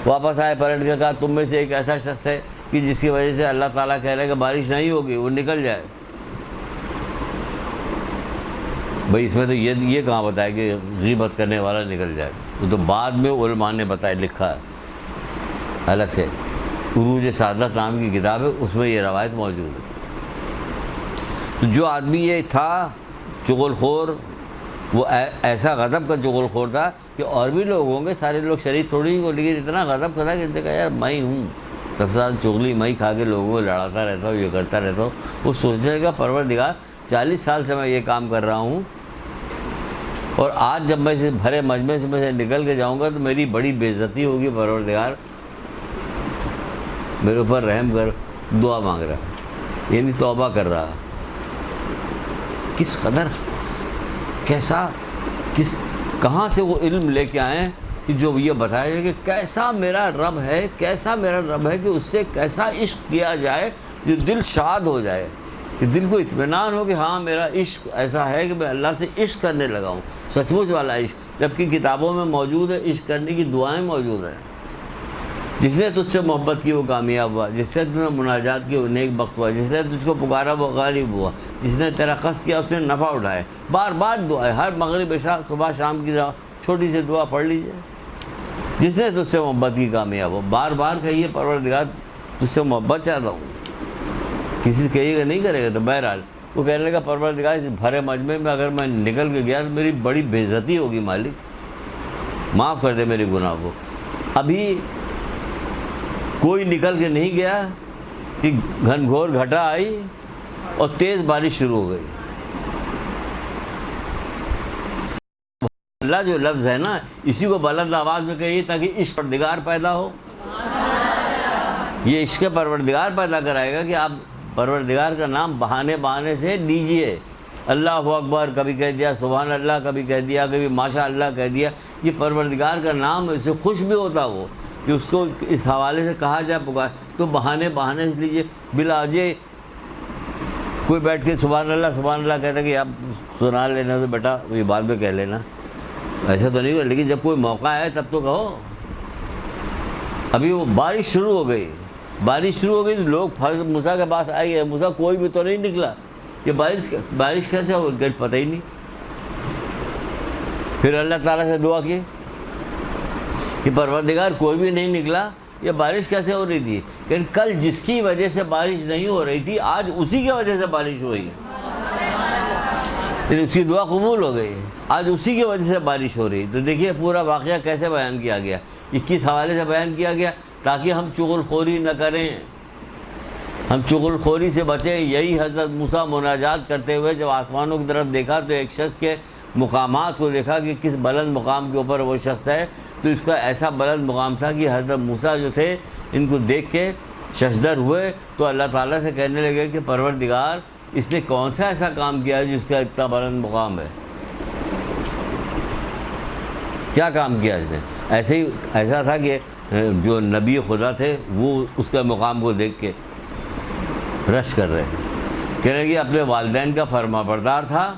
واپس آئے، پلٹ کے کہا تم میں سے ایک ایسا شخص ہے کہ جس کی وجہ سے اللہ تعالیٰ کہہ رہے ہیں کہ بارش نہیں ہوگی، وہ نکل جائے۔ بھئی اس میں تو یہ کہاں بتایا کہ غیبت کرنے والا نکل جائے، وہ تو بعد میں علماء نے بتایا، لکھا ہے الگ سے، عروج سعادت نام کی کتاب ہے، اس میں یہ روایت موجود ہے۔ جو آدمی یہ تھا چغلخور، وہ ایسا غضب کا چغلخور تھا کہ اور بھی لوگ ہوں گے، سارے لوگ شریک تھوڑی ہوں، لیکن اتنا غضب کا تھا کہ کہا یار میں ہوں سب سے زیادہ چغلی، میں کھا کے لوگوں کو لڑاتا رہتا ہوں، یہ کرتا رہتا ہوں۔ وہ سوچنے کا پروردگار 40 سال سے میں یہ کام کر رہا ہوں، اور آج جب میں سے بھرے مجمع سے میں سے نکل کے جاؤں گا تو میری بڑی بے عزتی ہوگی، پروردگار میرے اوپر رحم کر، دعا مانگ رہا ہے، یعنی توبہ کر رہا ہے۔ کس قدر، کہاں سے وہ علم لے کے آئیں کہ جو یہ بتایا جائے کہ کیسا میرا رب ہے کہ اس سے کیسا عشق کیا جائے جو دل شاد ہو جائے، کہ دل کو اطمینان ہو کہ ہاں میرا عشق ایسا ہے کہ میں اللہ سے عشق کرنے لگا ہوں، سچ مچ والا عشق، جبکہ کتابوں میں موجود ہے، عشق کرنے کی دعائیں موجود ہیں۔ جس نے تجھ سے محبت کی وہ کامیاب ہوا، جس سے تجھ نے مناجات کی وہ نیک بخت ہوا، جس نے تجھ کو پکارا وہ غالب ہوا، جس نے تیرا قصد کیا اس نے نفع اٹھایا۔ بار بار دعا ہے، ہر مغرب عشاء صبح شام کی چھوٹی سی دعا پڑھ لیجئے۔ جس نے تجھ سے محبت کی کامیاب ہو، بار بار کہیے پروردگار تجھ سے محبت چاہتا ہوں، کسی سے کہیے گا نہیں کرے گا تو بہرحال وہ کہنے لگا پروردگار اس بھرے مجمع میں اگر میں نکل کے گیا تو میری بڑی بے عزتی ہوگی، مالک معاف کر دے میرے گناہ کو۔ ابھی کوئی نکل کے نہیں گیا کہ گھن گھور گھٹا آئی اور تیز بارش شروع ہو گئی۔ اللہ جو لفظ ہے نا، اسی کو بلند آواز میں کہیے تاکہ عشق پروردگار پیدا ہو۔ یہ عشق پروردگار پیدا کرائے گا کہ آپ پروردگار کا نام بہانے سے لیجئے، اللہ اکبر کبھی کہہ دیا، سبحان اللہ کبھی کہہ دیا، کبھی ماشاء اللہ کہہ دیا. یہ پروردگار کا نام اس سے خوش بھی ہوتا وہ کہ اس کو اس حوالے سے کہا جائے پکار. تو بہانے سے لیجیے، بلا وجہ کوئی بیٹھ کے سبحان اللہ کہتا کہ آپ سنا لینا تو بیٹا یہ بعد میں کہہ لینا، ایسا تو نہیں ہوا. لیکن جب کوئی موقع آئے تب تو کہو. ابھی وہ بارش شروع ہو گئی تو لوگ موسیٰ کے پاس آئے، موسیٰ کوئی بھی تو نہیں نکلا، یہ بارش کیسے ہو گئی پتہ ہی نہیں. پھر اللہ تعالیٰ سے دعا کی کہ پروردگار کوئی بھی نہیں نکلا، یہ بارش کیسے ہو رہی تھی؟ کہ کل جس کی وجہ سے بارش نہیں ہو رہی تھی آج اسی کی وجہ سے بارش ہوئی، اس کی دعا قبول ہو گئی، آج اسی کی وجہ سے بارش ہو رہی. تو دیکھیے پورا واقعہ کیسے بیان کیا گیا، 21 حوالے سے بیان کیا گیا تاکہ ہم چغل خوری نہ کریں، ہم چغل خوری سے بچیں. یہی حضرت موسیٰ مناجات کرتے ہوئے جب آسمانوں کی طرف دیکھا تو ایک شخص کے مقامات کو دیکھا کہ کس بلند مقام کے اوپر وہ شخص ہے. تو اس کا ایسا بلند مقام تھا کہ حضرت موسیٰ جو تھے ان کو دیکھ کے ششدر ہوئے تو اللہ تعالیٰ سے کہنے لگے کہ پروردگار اس نے کون سا ایسا کام کیا ہے جس کا اتنا بلند مقام ہے، کیا کام کیا اس نے؟ ایسا تھا کہ جو نبی خدا تھے وہ اس کا مقام کو دیکھ کے رش کر رہے ہیں، کہہ رہے کہ اپنے والدین کا فرما بردار تھا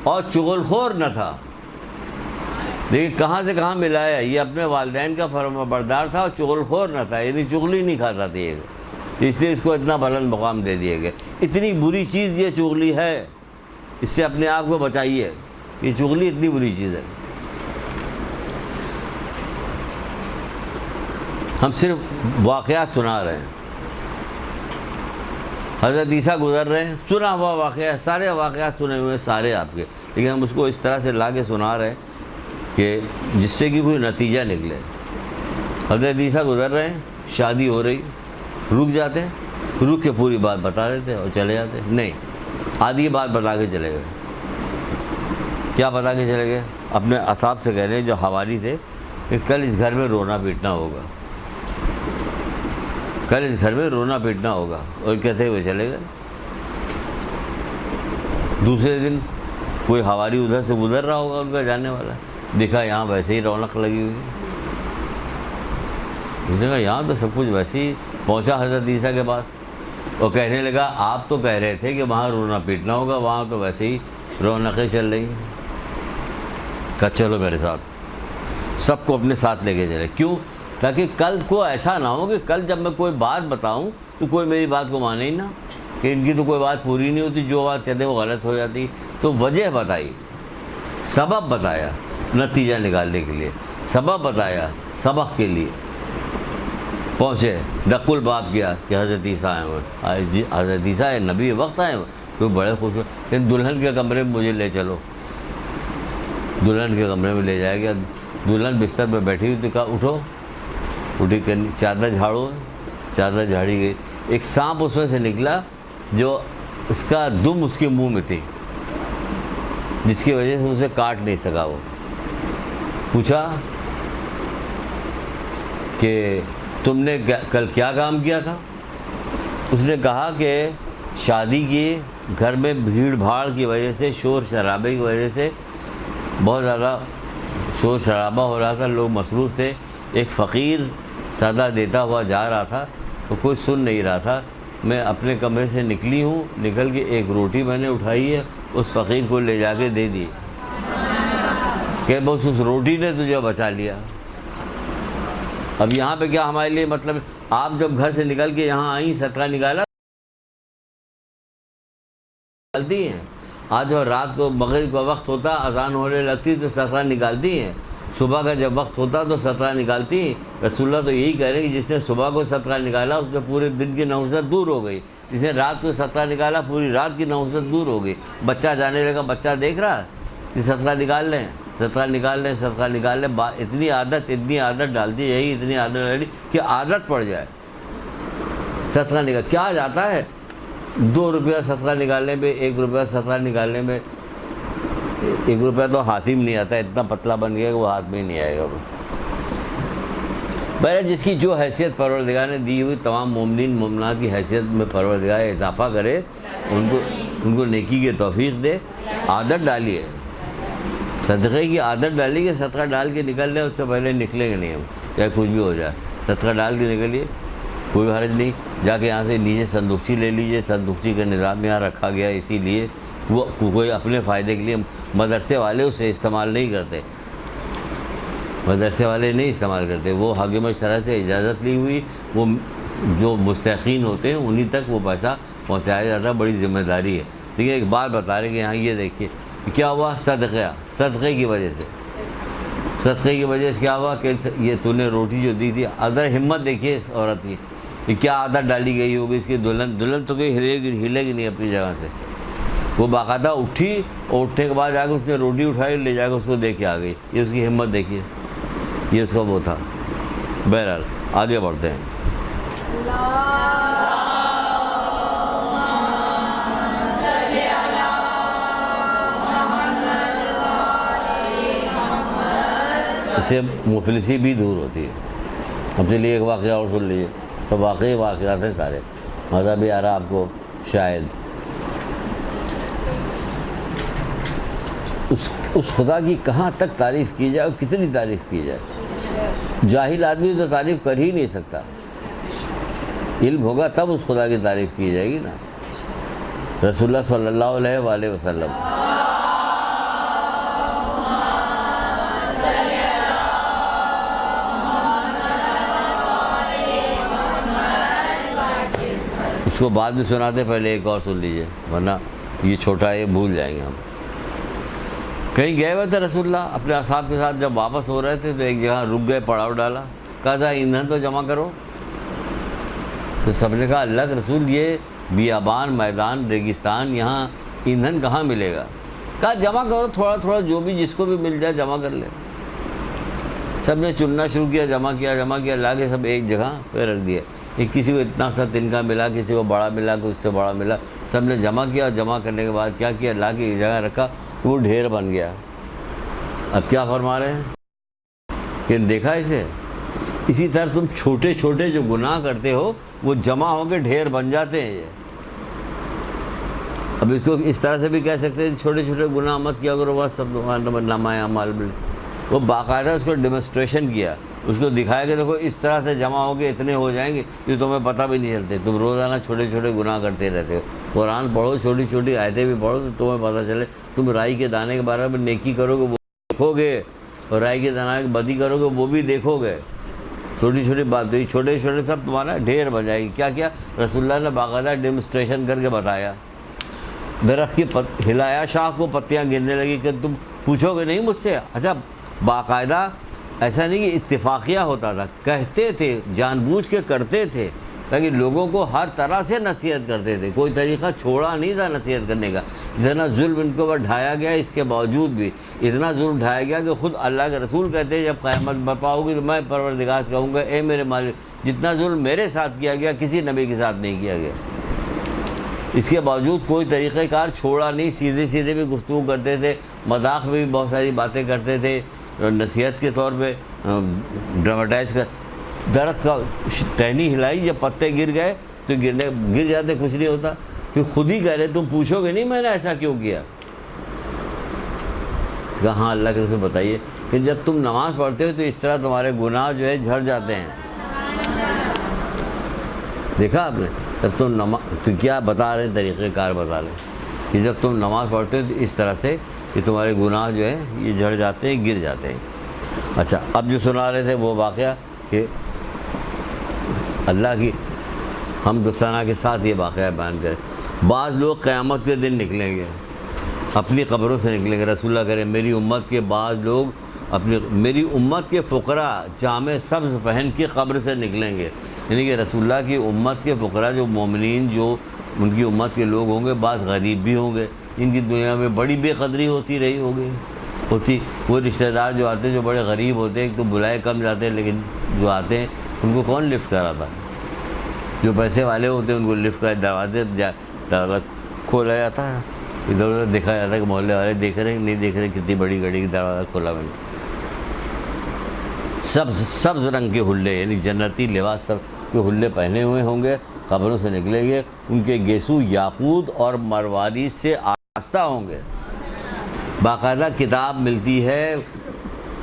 اور چغل خور نہ تھا. لیکن کہاں سے کہاں ملایا، یہ اپنے والدین کا فرما بردار تھا اور چغل خور نہ تھا، یعنی چغلی نہیں کھاتا تھا یہ، اس لیے اس کو اتنا بلند مقام دے دیے گئے. اتنی بری چیز یہ چغلی ہے، اس سے اپنے آپ کو بچائیے، یہ چغلی اتنی بری چیز ہے. ہم صرف واقعات سنا رہے ہیں. حضرت عیسیٰ گزر رہے ہیں، سنا ہوا واقعہ، سارے واقعات سنے ہوئے سارے آپ کے، لیکن ہم اس کو اس طرح سے لا کے سنا رہے ہیں کہ جس سے کہ کوئی نتیجہ نکلے. حضرت عیسیٰ گزر رہے ہیں، شادی ہو رہی، رک جاتے ہیں، رک کے پوری بات بتا دیتے اور چلے جاتے. نہیں، آدھی بات بتا کے چلے گئے. کیا بتا کے چلے گئے؟ اپنے اصحاب سے کہہ رہے ہیں جو حواری تھے کہ کل اس گھر میں رونا پیٹنا ہوگا، کل اس گھر میں رونا پیٹنا ہوگا، اور کہتے ہوئے چلے گئے. دوسرے دن کوئی حواری ادھر سے گزر رہا ہوگا ان کا جانے والا، دیکھا یہاں ویسے ہی رونق لگی ہوئی، دیکھا یہاں تو سب کچھ ویسے ہی. پہنچا حضرت عیسیٰ کے پاس اور کہنے لگا آپ تو کہہ رہے تھے کہ وہاں رونا پیٹنا ہوگا، وہاں تو ویسے ہی رونقیں چل رہی ہیں. کہا چلو میرے ساتھ، سب کو اپنے ساتھ لے کے چلے. کیوں؟ تاکہ کل کو ایسا نہ ہو کہ کل جب میں کوئی بات بتاؤں تو کوئی میری بات کو مانے ہی نہ، کہ ان کی تو کوئی بات پوری نہیں ہوتی، جو بات کہتے ہیں وہ غلط ہو جاتی. تو وجہ بتائی، سبب بتایا نتیجہ نکالنے کے لیے، سبب بتایا سبق کے لیے. پہنچے، دق الباب کیا کہ حضرت عیسیٰ آئے ہوئے، جی حضرت عیسیٰ نبی وقت آئے ہوئے. تو بڑے خوش ہوئے کہ دلہن کے کمرے میں مجھے لے چلو. دلہن کے کمرے میں لے جائے گا. دلہن بستر پہ بیٹھی ہوئی تو کہا اٹھو، اٹھی کر چادر جھاڑو، چادر جھاڑی گئی. ایک سانپ اس میں سے نکلا جو اس کا دم اس کے منہ میں تھی، جس کی وجہ سے اسے کاٹ نہیں سکا. وہ پوچھا کہ تم نے کل کیا کام کیا تھا؟ اس نے کہا کہ شادی کی، گھر میں بھیڑ بھاڑ کی وجہ سے، شور شرابے کی وجہ سے بہت زیادہ شور شرابہ ہو رہا تھا، لوگ مصروف تھے. ایک فقیر صدا دیتا ہوا جا رہا تھا تو کوئی سن نہیں رہا تھا. میں اپنے کمرے سے نکلی ہوں، نکل کے ایک روٹی میں نے اٹھائی ہے، اس فقیر کو لے جا کے دے دی کہ بس اس روٹی نے تجھے بچا لیا. اب یہاں پہ کیا ہمارے لیے مطلب، آپ جب گھر سے نکل کے یہاں آئیں صدقہ نکالا نکالتی ہیں. آج جو رات کو مغرب کا وقت ہوتا، اذان ہونے لگتی تو صدقہ نکالتی ہیں. صبح کا جب وقت ہوتا تو صدقہ نکالتی ہیں. رسول اللہ تو یہی کہہ رہے ہیں کہ جس نے صبح کو صدقہ نکالا اس میں پورے دن کی نحوست دور ہو گئی، جس نے رات کو صدقہ نکالا پوری رات کی نحوست دور ہو گئی. بچہ جانے لگا، بچہ دیکھ رہا کہ صدقہ نکال لیں، صدقہ نکال لیں، صدقہ نکال لیں. اتنی عادت ڈالتی ہے، یہی اتنی عادت ڈالی کہ عادت پڑ جائے. صدقہ نکال کیا جاتا ہے؟ 2 روپیہ صدقہ نکالنے میں، 1 روپیہ صدقہ نکالنے میں. 1 روپیہ تو ہاتھ ہی میں نہیں آتا، اتنا پتلا بن گیا کہ وہ ہاتھ میں ہی نہیں آئے گا. پہلے جس کی جو حیثیت پروردگار نے دی ہوئی، تمام مومنین مومنات کی حیثیت میں پروردگار اضافہ کرے، ان کو ان کو نیکی کی توفیق دے. عادت ڈالیے, صدقے کی عادت ڈالیے کہ صدقہ ڈال کے نکل لیں, اس سے پہلے نکلیں گے نہیں ہم, چاہے کچھ بھی ہو جائے. صدقہ ڈال کے نکلیے, کوئی حرج نہیں. جا کے یہاں سے نیچے صندوقچی لے لیجیے, صندوقچی کا نظام یہاں رکھا گیا اسی لیے, وہ کوئی اپنے فائدے کے لیے. مدرسے والے اسے استعمال نہیں کرتے, مدرسے والے نہیں استعمال کرتے, وہ حاکم شرع سے اجازت لی ہوئی, وہ جو مستحقین ہوتے ہیں انہی تک وہ پیسہ پہنچایا جاتا ہے. بڑی ذمہ داری ہے. ٹھیک ہے, ایک بات بتا رہے کہ یہاں یہ دیکھیے کیا ہوا, صدقے کی وجہ سے, صدقے کی وجہ سے کیا ہوا کہ یہ تو نے روٹی جو دی تھی, ادر ہمت دیکھیے اس عورت کی, یہ کیا عادت ڈالی گئی ہوگی اس کی. دلہن تو کوئی ہلے گی نہیں اپنی جگہ سے. وہ باقاعدہ اٹھی اور اٹھنے کے بعد جا کے اس نے روٹی اٹھائی, لے جا کے اس کو دے کے آ گئی. یہ اس کی ہمت دیکھیے, یہ اس کا وہ تھا. بہرحال آگے بڑھتے ہیں. اس سے مفلسی بھی دور ہوتی ہے. اب چلیے ایک واقعہ اور سن لیجیے. تو واقعی واقعات ہیں سارے, مزہ بھی آ رہا آپ کو شاید. اس خدا کی کہاں تک تعریف کی جائے اور کتنی تعریف کی جائے. جاہل آدمی تو تعریف کر ہی نہیں سکتا, علم ہوگا تب اس خدا کی تعریف کی جائے گی نا. رسول اللہ صلی اللہ علیہ وآلہ وسلم اس کو بعد میں سناتے, پہلے ایک اور سن لیجئے ورنہ یہ چھوٹا ہے, بھول جائیں گے ہم. کہیں گئے ہوئے تھے رسول اللہ اپنے اصحاب کے ساتھ, جب واپس ہو رہے تھے تو ایک جگہ رک گئے, پڑاؤ ڈالا, کہا تھا ایندھن تو جمع کرو. تو سب نے کہا اللہ کے رسول یہ بیابان, میدان, ریگستان, یہاں ایندھن کہاں ملے گا. کہا جمع کرو تھوڑا تھوڑا, جو بھی جس کو بھی مل جائے جمع کر لے. سب نے چننا شروع کیا, جمع کیا, لا کے سب ایک جگہ پہ رکھ دیا. کسی کو اتنا سا تنکا ملا, کسی کو بڑا ملا, کسی سے بڑا ملا, سب نے جمع کیا. جمع کرنے کے بعد کیا کیا, لا کے ایک جگہ رکھا, وہ ڈھیر بن گیا. اب کیا فرما رہے ہیں کہ دیکھا اسے, اسی طرح تم چھوٹے چھوٹے جو گناہ کرتے ہو وہ جمع ہو کے ڈھیر بن جاتے ہیں. یہ اب اس کو اس طرح سے بھی کہہ سکتے ہیں چھوٹے چھوٹے گناہ مت کیا کرو, بس سب نامہ اعمال میں. وہ باقاعدہ اس کو ڈیمونسٹریشن کیا, اس کو دکھایا کہ دیکھو اس طرح سے جمع ہو کے اتنے ہو جائیں گے, یہ تمہیں پتہ بھی نہیں چلتے. تم روزانہ چھوٹے چھوٹے گناہ کرتے رہتے ہو. قرآن پڑھو, چھوٹی چھوٹی آیتیں بھی پڑھو تو تمہیں پتہ چلے. تم رائی کے دانے کے بارے میں نیکی کرو گے وہ دیکھو گے, اور رائی کے دانے کی بدی کرو گے وہ بھی دیکھو گے. چھوٹی چھوٹی بات, چھوٹے چھوٹے سب تمہارا ڈھیر بن جائے گی. کیا کیا رسول اللہ نے باقاعدہ ڈیمونسٹریشن کر کے بتایا. درخت کی ہلایا شاخ کو, پتیاں گرنے لگی. کہ تم پوچھو گے نہیں مجھ سے. اچھا باقاعدہ ایسا نہیں کہ اتفاقیہ ہوتا تھا, کہتے تھے, جان بوجھ کے کرتے تھے, تاکہ لوگوں کو ہر طرح سے نصیحت کرتے تھے. کوئی طریقہ چھوڑا نہیں تھا نصیحت کرنے کا. اتنا ظلم ان کے اوپر ڈھایا گیا, اس کے باوجود بھی اتنا ظلم ڈھایا گیا کہ خود اللہ کے رسول کہتے ہیں جب قیامت برپا ہوگی تو میں پروردگار سے کہوں گا اے میرے مالک جتنا ظلم میرے ساتھ کیا گیا کسی نبی کے ساتھ نہیں کیا گیا. اس کے باوجود کوئی طریقہ کار چھوڑا نہیں. سیدھے سیدھے بھی گفتگو کرتے تھے, مذاق میں بھی بہت ساری باتیں کرتے تھے, نصیحت کے طور پہ ڈراماٹائز کر. درخت کا ٹہنی ہلائی, جب پتے گر گئے تو گر جاتے, کچھ نہیں ہوتا. پھر خود ہی کہہ رہے تم پوچھو گے نہیں میں نے ایسا کیوں کیا. کہا ہاں اللہ کے رسول بتائیے کہ جب تم نماز پڑھتے ہو تو اس طرح تمہارے گناہ جو ہے جھڑ جاتے ہیں. دیکھا آپ نے, جب تم نماز تو کیا بتا رہے ہیں, طریقہ کار بتا رہے ہیں کہ جب تم نماز پڑھتے ہو تو اس طرح سے کہ تمہارے گناہ جو ہے یہ جھڑ جاتے ہیں, گر جاتے ہیں. اچھا اب جو سنا رہے تھے وہ واقعہ کہ اللہ کی حمد و ثنا کے ساتھ یہ واقعہ بیان کرے. بعض لوگ قیامت کے دن نکلیں گے, اپنی قبروں سے نکلیں گے. رسول اللہ کرے میری امت کے بعض لوگ میری امت کے فقراء جامع سبز پہن کے قبر سے نکلیں گے. یعنی کہ رسول اللہ کی امت کے فقراء جو مومنین جو ان کی امت کے لوگ ہوں گے, بعض غریب بھی ہوں گے, ان کی دنیا میں بڑی بے قدری ہوتی رہی ہوگی. وہ رشتہ دار جو آتے ہیں جو بڑے غریب ہوتے ہیں, ایک تو بلائے کم جاتے ہیں, لیکن جو آتے ہیں ان کو کون لفٹ کراتا ہے. جو پیسے والے ہوتے ہیں ان کو لفٹ کا دروازے کھولا جاتا ہے, ادھر ادھر دیکھا جاتا ہے کہ محلے والے دیکھ رہے ہیں نہیں دیکھ رہے, کتنی بڑی گاڑی کا دروازہ کھولا میں نے. سبز رنگ کے حلے, یعنی جنتی لباس, سب کہ حلے پہنے ہوئے ہوں گے، قبروں سے نکلیں گے، ان کے گیسو یاقوت اور مروارید سے آراستہ ہوں گے۔ باقاعدہ کتاب ملتی ہے،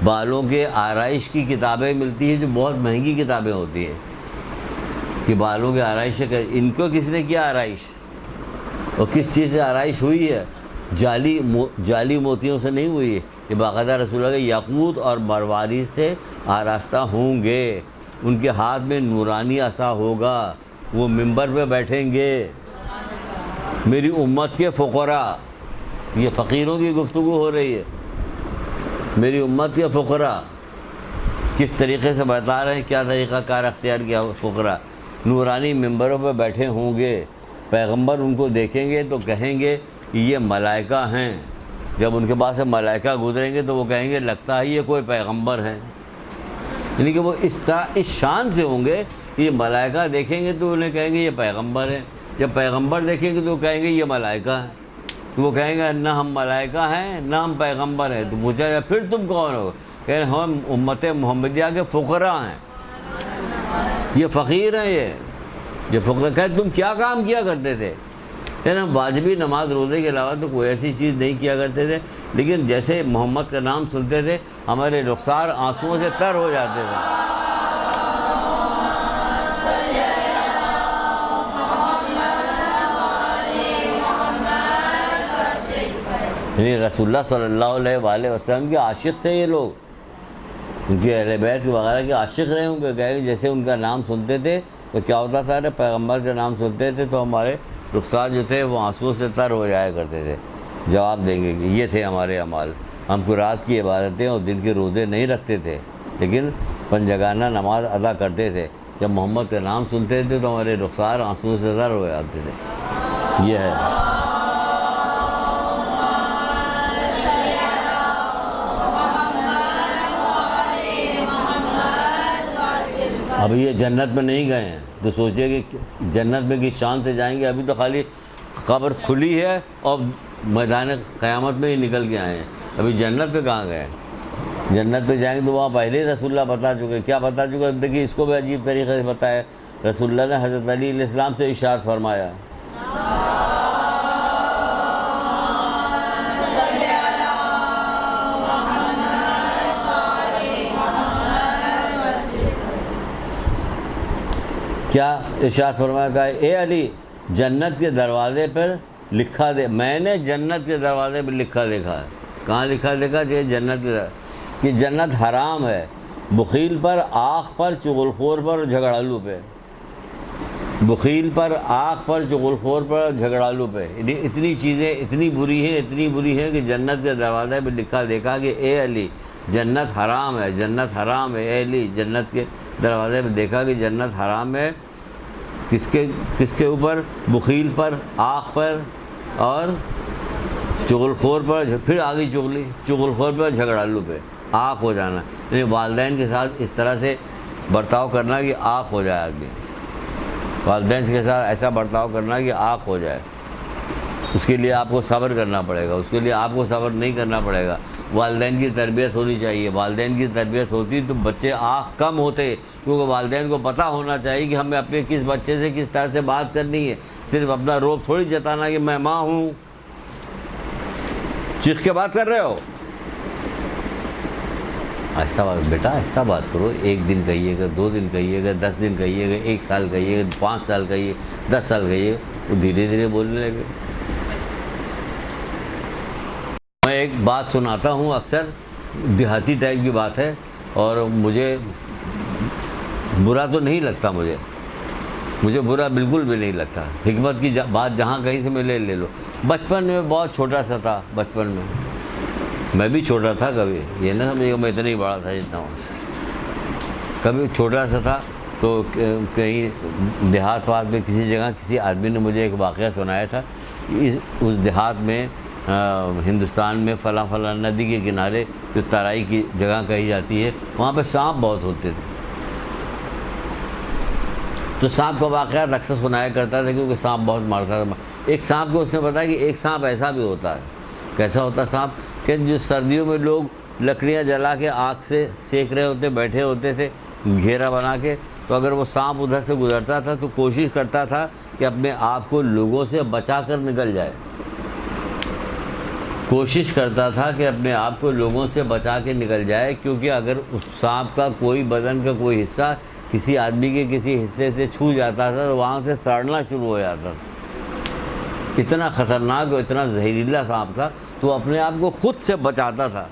بالوں کے آرائش کی کتابیں ملتی ہیں جو بہت مہنگی کتابیں ہوتی ہیں کہ بالوں کے آرائش ہے۔ ان کو کس نے کیا آرائش، اور کس چیز سے آرائش ہوئی ہے؟ جعلی موتیوں سے نہیں ہوئی ہے، یہ باقاعدہ رسول اللہ کے یاقوت اور مروارید سے آراستہ ہوں گے۔ ان کے ہاتھ میں نورانی عصا ہوگا، وہ منبر پہ بیٹھیں گے۔ میری امت کے فقراء، یہ فقیروں کی گفتگو ہو رہی ہے، میری امت کے فقراء کس طریقے سے بتا رہے ہیں، کیا طریقہ کار اختیار کیا فقراء، نورانی منبروں پہ بیٹھے ہوں گے۔ پیغمبر ان کو دیکھیں گے تو کہیں گے کہ یہ ملائکہ ہیں۔ جب ان کے پاس سے ملائکہ گزریں گے تو وہ کہیں گے لگتا ہے یہ کوئی پیغمبر ہے، یعنی کہ وہ اس شان سے ہوں گے کہ یہ ملائکہ دیکھیں گے تو انہیں کہیں گے یہ پیغمبر ہے، جب پیغمبر دیکھیں گے تو کہیں گے یہ ملائکہ ہے، تو وہ کہیں گے نہ ہم ملائکہ ہیں نہ ہم پیغمبر ہیں۔ تو پوچھا جائے پھر تم کون ہو؟ کہ ہم امت محمدیہ کے فقراء ہیں، یہ فقیر ہیں، یہ فقیر۔ کہ تم کیا کام کیا کرتے تھے؟ یعنی ہم واجبی نماز روزے کے علاوہ تو کوئی ایسی چیز نہیں کیا کرتے تھے، لیکن جیسے محمد کا نام سنتے تھے ہمارے رخسار آنسوؤں سے تر ہو جاتے تھے۔ یعنی رسول اللہ صلی اللہ علیہ وآلہ وسلم کے عاشق تھے یہ لوگ، ان کی اہل بیت وغیرہ کے عاشق رہے ہوں گے۔ جیسے ان کا نام سنتے تھے تو کیا ہوتا تھا، پیغمبر کا نام سنتے تھے تو ہمارے رخسار جو تھے وہ آنسوؤں سے تر ہو جایا کرتے تھے۔ جواب دیں گے کہ یہ تھے ہمارے اعمال، ہم کو رات کی عبادتیں اور دن کے روزے نہیں رکھتے تھے لیکن پنجگانہ نماز ادا کرتے تھے۔ جب محمد کا نام سنتے تھے تو ہمارے رخسار آنسوؤں سے تر ہو جاتے تھے۔ یہ ہے ابھی یہ جنت میں نہیں گئے ہیں تو سوچے کہ جنت میں کس شان سے جائیں گے، ابھی تو خالی قبر کھلی ہے اور میدان قیامت میں ہی نکل کے آئے ہیں، ابھی جنت پہ کہاں گئے؟ جنت پہ جائیں گے تو وہاں پہلے ہی رسول اللہ بتا چکے۔ کیا بتا چکے؟ دیکھیے اس کو بھی عجیب طریقے سے بتایا۔ رسول اللہ نے حضرت علی علیہ السلام سے ارشاد فرمایا، کیا ارشاد فرمایا؟ کہا اے علی جنت کے دروازے پر لکھا دے، میں نے جنت کے دروازے پہ لکھا دیکھا ہے۔ کہاں لکھا دیکھا؟ کہ جنت کہ جنت حرام ہے بخیل پر، آنکھ پر، چغل خور پر اور جھگڑالو پہ۔ بخیل پر، آنکھ پر، چغل خور پر اور جھگڑالو پہ، اتنی چیزیں اتنی بری ہیں کہ جنت کے دروازے پہ لکھا دیکھا کہ اے علی جنت حرام ہے، جنت حرام ہے۔ اے علی جنت کے دروازے پہ دیکھا کہ جنت حرام ہے، کس کے اوپر؟ بخیل پر، آنکھ پر اور چغل خور پر۔ پھر آگے چغل خور پر، جھگڑالو پہ، آنکھ ہو جانا، یعنی والدین کے ساتھ اس طرح سے برتاؤ کرنا کہ آنکھ ہو جائے آدمی، والدین کے ساتھ ایسا برتاؤ کرنا کہ آنکھ ہو جائے۔ اس کے لیے آپ کو صبر کرنا پڑے گا، اس کے لیے آپ کو صبر نہیں کرنا پڑے گا۔ والدین کی تربیت ہونی چاہیے، والدین کی تربیت ہوتی تو بچے آنکھ کم ہوتے، کیونکہ والدین کو پتہ ہونا چاہیے کہ ہمیں اپنے کس بچے سے کس طرح سے بات کرنی ہے، صرف اپنا روب تھوڑی جتانا کہ میں ماں ہوں، چیخ کے بات کر رہے ہو۔ آہستہ بات بیٹا، آہستہ بات کرو، 1 دن کہیے گا، 2 دن کہیے گا، 10 دن کہیے گا، 1 سال کہیے گا، 5 سال کہیے، 10 سال کہیے، وہ دھیرے دھیرے بولنے لگے۔ میں ایک بات سناتا ہوں اکثر، دیہاتی ٹائپ کی بات ہے اور مجھے برا تو نہیں لگتا، مجھے برا بالکل بھی نہیں لگتا۔ حکمت کی بات جہاں کہیں سے میں لے لو۔ بچپن میں بہت چھوٹا سا تھا، بچپن میں بھی چھوٹا تھا، کبھی یہ نہ سمجھے کہ میں اتنا ہی بڑا تھا جتنا ہوں، کبھی چھوٹا سا تھا۔ تو کہیں دیہات وات میں کسی جگہ کسی آدمی نے مجھے ایک واقعہ سنایا تھا، اس دیہات میں ہندوستان میں فلاں ندی کے کنارے جو ترائی کی جگہ کہی جاتی ہے، وہاں پہ سانپ بہت ہوتے تھے۔ تو سانپ کا واقعہ اکثر سنایا کرتا تھا کیونکہ سانپ بہت مارتا تھا۔ ایک سانپ کو اس نے بتایا کہ ایک سانپ ایسا بھی ہوتا ہے۔ کیسا ہوتا سانپ؟ کہ جو سردیوں میں لوگ لکڑیاں جلا کے آگ سے سیک رہے ہوتے، بیٹھے ہوتے تھے گھیرا بنا کے، تو اگر وہ سانپ ادھر سے گزرتا تھا تو کوشش کرتا تھا کہ اپنے آپ کو لوگوں سے بچا کر نکل جائے، کوشش کرتا تھا کہ اپنے آپ کو لوگوں سے بچا کے نکل جائے، کیونکہ اگر اس سانپ کا کوئی بدن کا کوئی حصہ کسی آدمی کے کسی حصے سے چھو جاتا تھا تو وہاں سے سڑنا شروع ہو جاتا تھا۔ اتنا خطرناک اور اتنا زہریلا سانپ تھا، تو اپنے آپ کو خود سے بچاتا تھا۔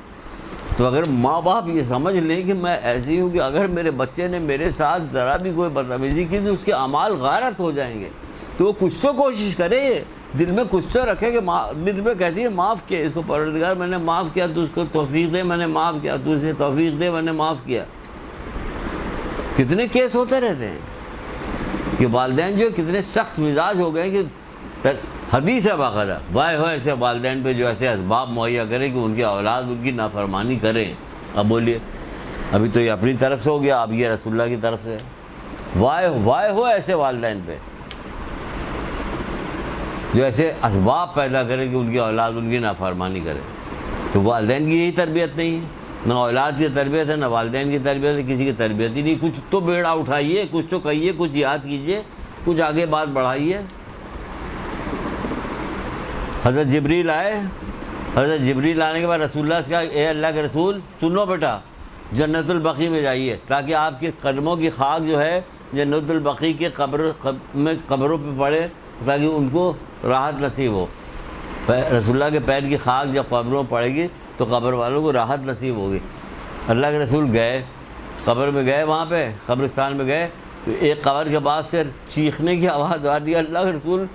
تو اگر ماں باپ یہ سمجھ لیں کہ میں ایسی ہوں کہ اگر میرے بچے نے میرے ساتھ ذرا بھی کوئی بدتمیزی کی تو اس کے اعمال غارت ہو جائیں گے، تو وہ کچھ تو کوشش کرے، دل میں کچھ تو رکھے کہ دل میں کہتی ہے معاف کیا اس کو پروردگار، میں نے معاف کیا، تو اس کو توفیق دے، میں نے معاف کیا، تو اسے توفیق دے، میں نے معاف کیا۔ کتنے کیس ہوتے رہتے ہیں کہ والدین جو کتنے سخت مزاج ہو گئے کہ حدیث ہے باقاعدہ، وائے ہو ایسے والدین پہ جو ایسے اسباب مہیا کرے کہ ان کی اولاد ان کی نافرمانی کریں۔ اب بولیے، ابھی تو یہ اپنی طرف سے ہو گیا، اب یہ رسول اللہ کی طرف سے، وائے ہو ایسے والدین پہ جو ایسے اسباب پیدا کرے کہ ان کی اولاد ان کی نافرمانی کرے۔ تو والدین کی یہی تربیت نہیں ہے، نہ اولاد کی تربیت ہے، نہ والدین کی تربیت ہے، کسی کی تربیت ہی نہیں۔ کچھ تو بیڑا اٹھائیے، کچھ تو کہیے، کچھ یاد کیجیے، کچھ آگے بات بڑھائیے۔ حضرت جبریل آئے، حضرت جبریل آنے کے بعد رسول اللہ سے کہا، اے اللہ کے رسول سنو بیٹا، جنت البقیع میں جائیے تاکہ آپ کے قدموں کی خاک جو ہے جنت البقیع کے قبروں پہ پڑے تاکہ ان کو راحت نصیب ہو۔ رسول اللہ کے پیر کی خاک جب قبروں پڑے گی تو قبر والوں کو راحت نصیب ہوگی۔ اللہ کے رسول گئے، قبر میں گئے، وہاں پہ قبرستان میں گئے تو ایک قبر کے بعد سے چیخنے کی آواز آ رہی ہے، اللہ کے رسول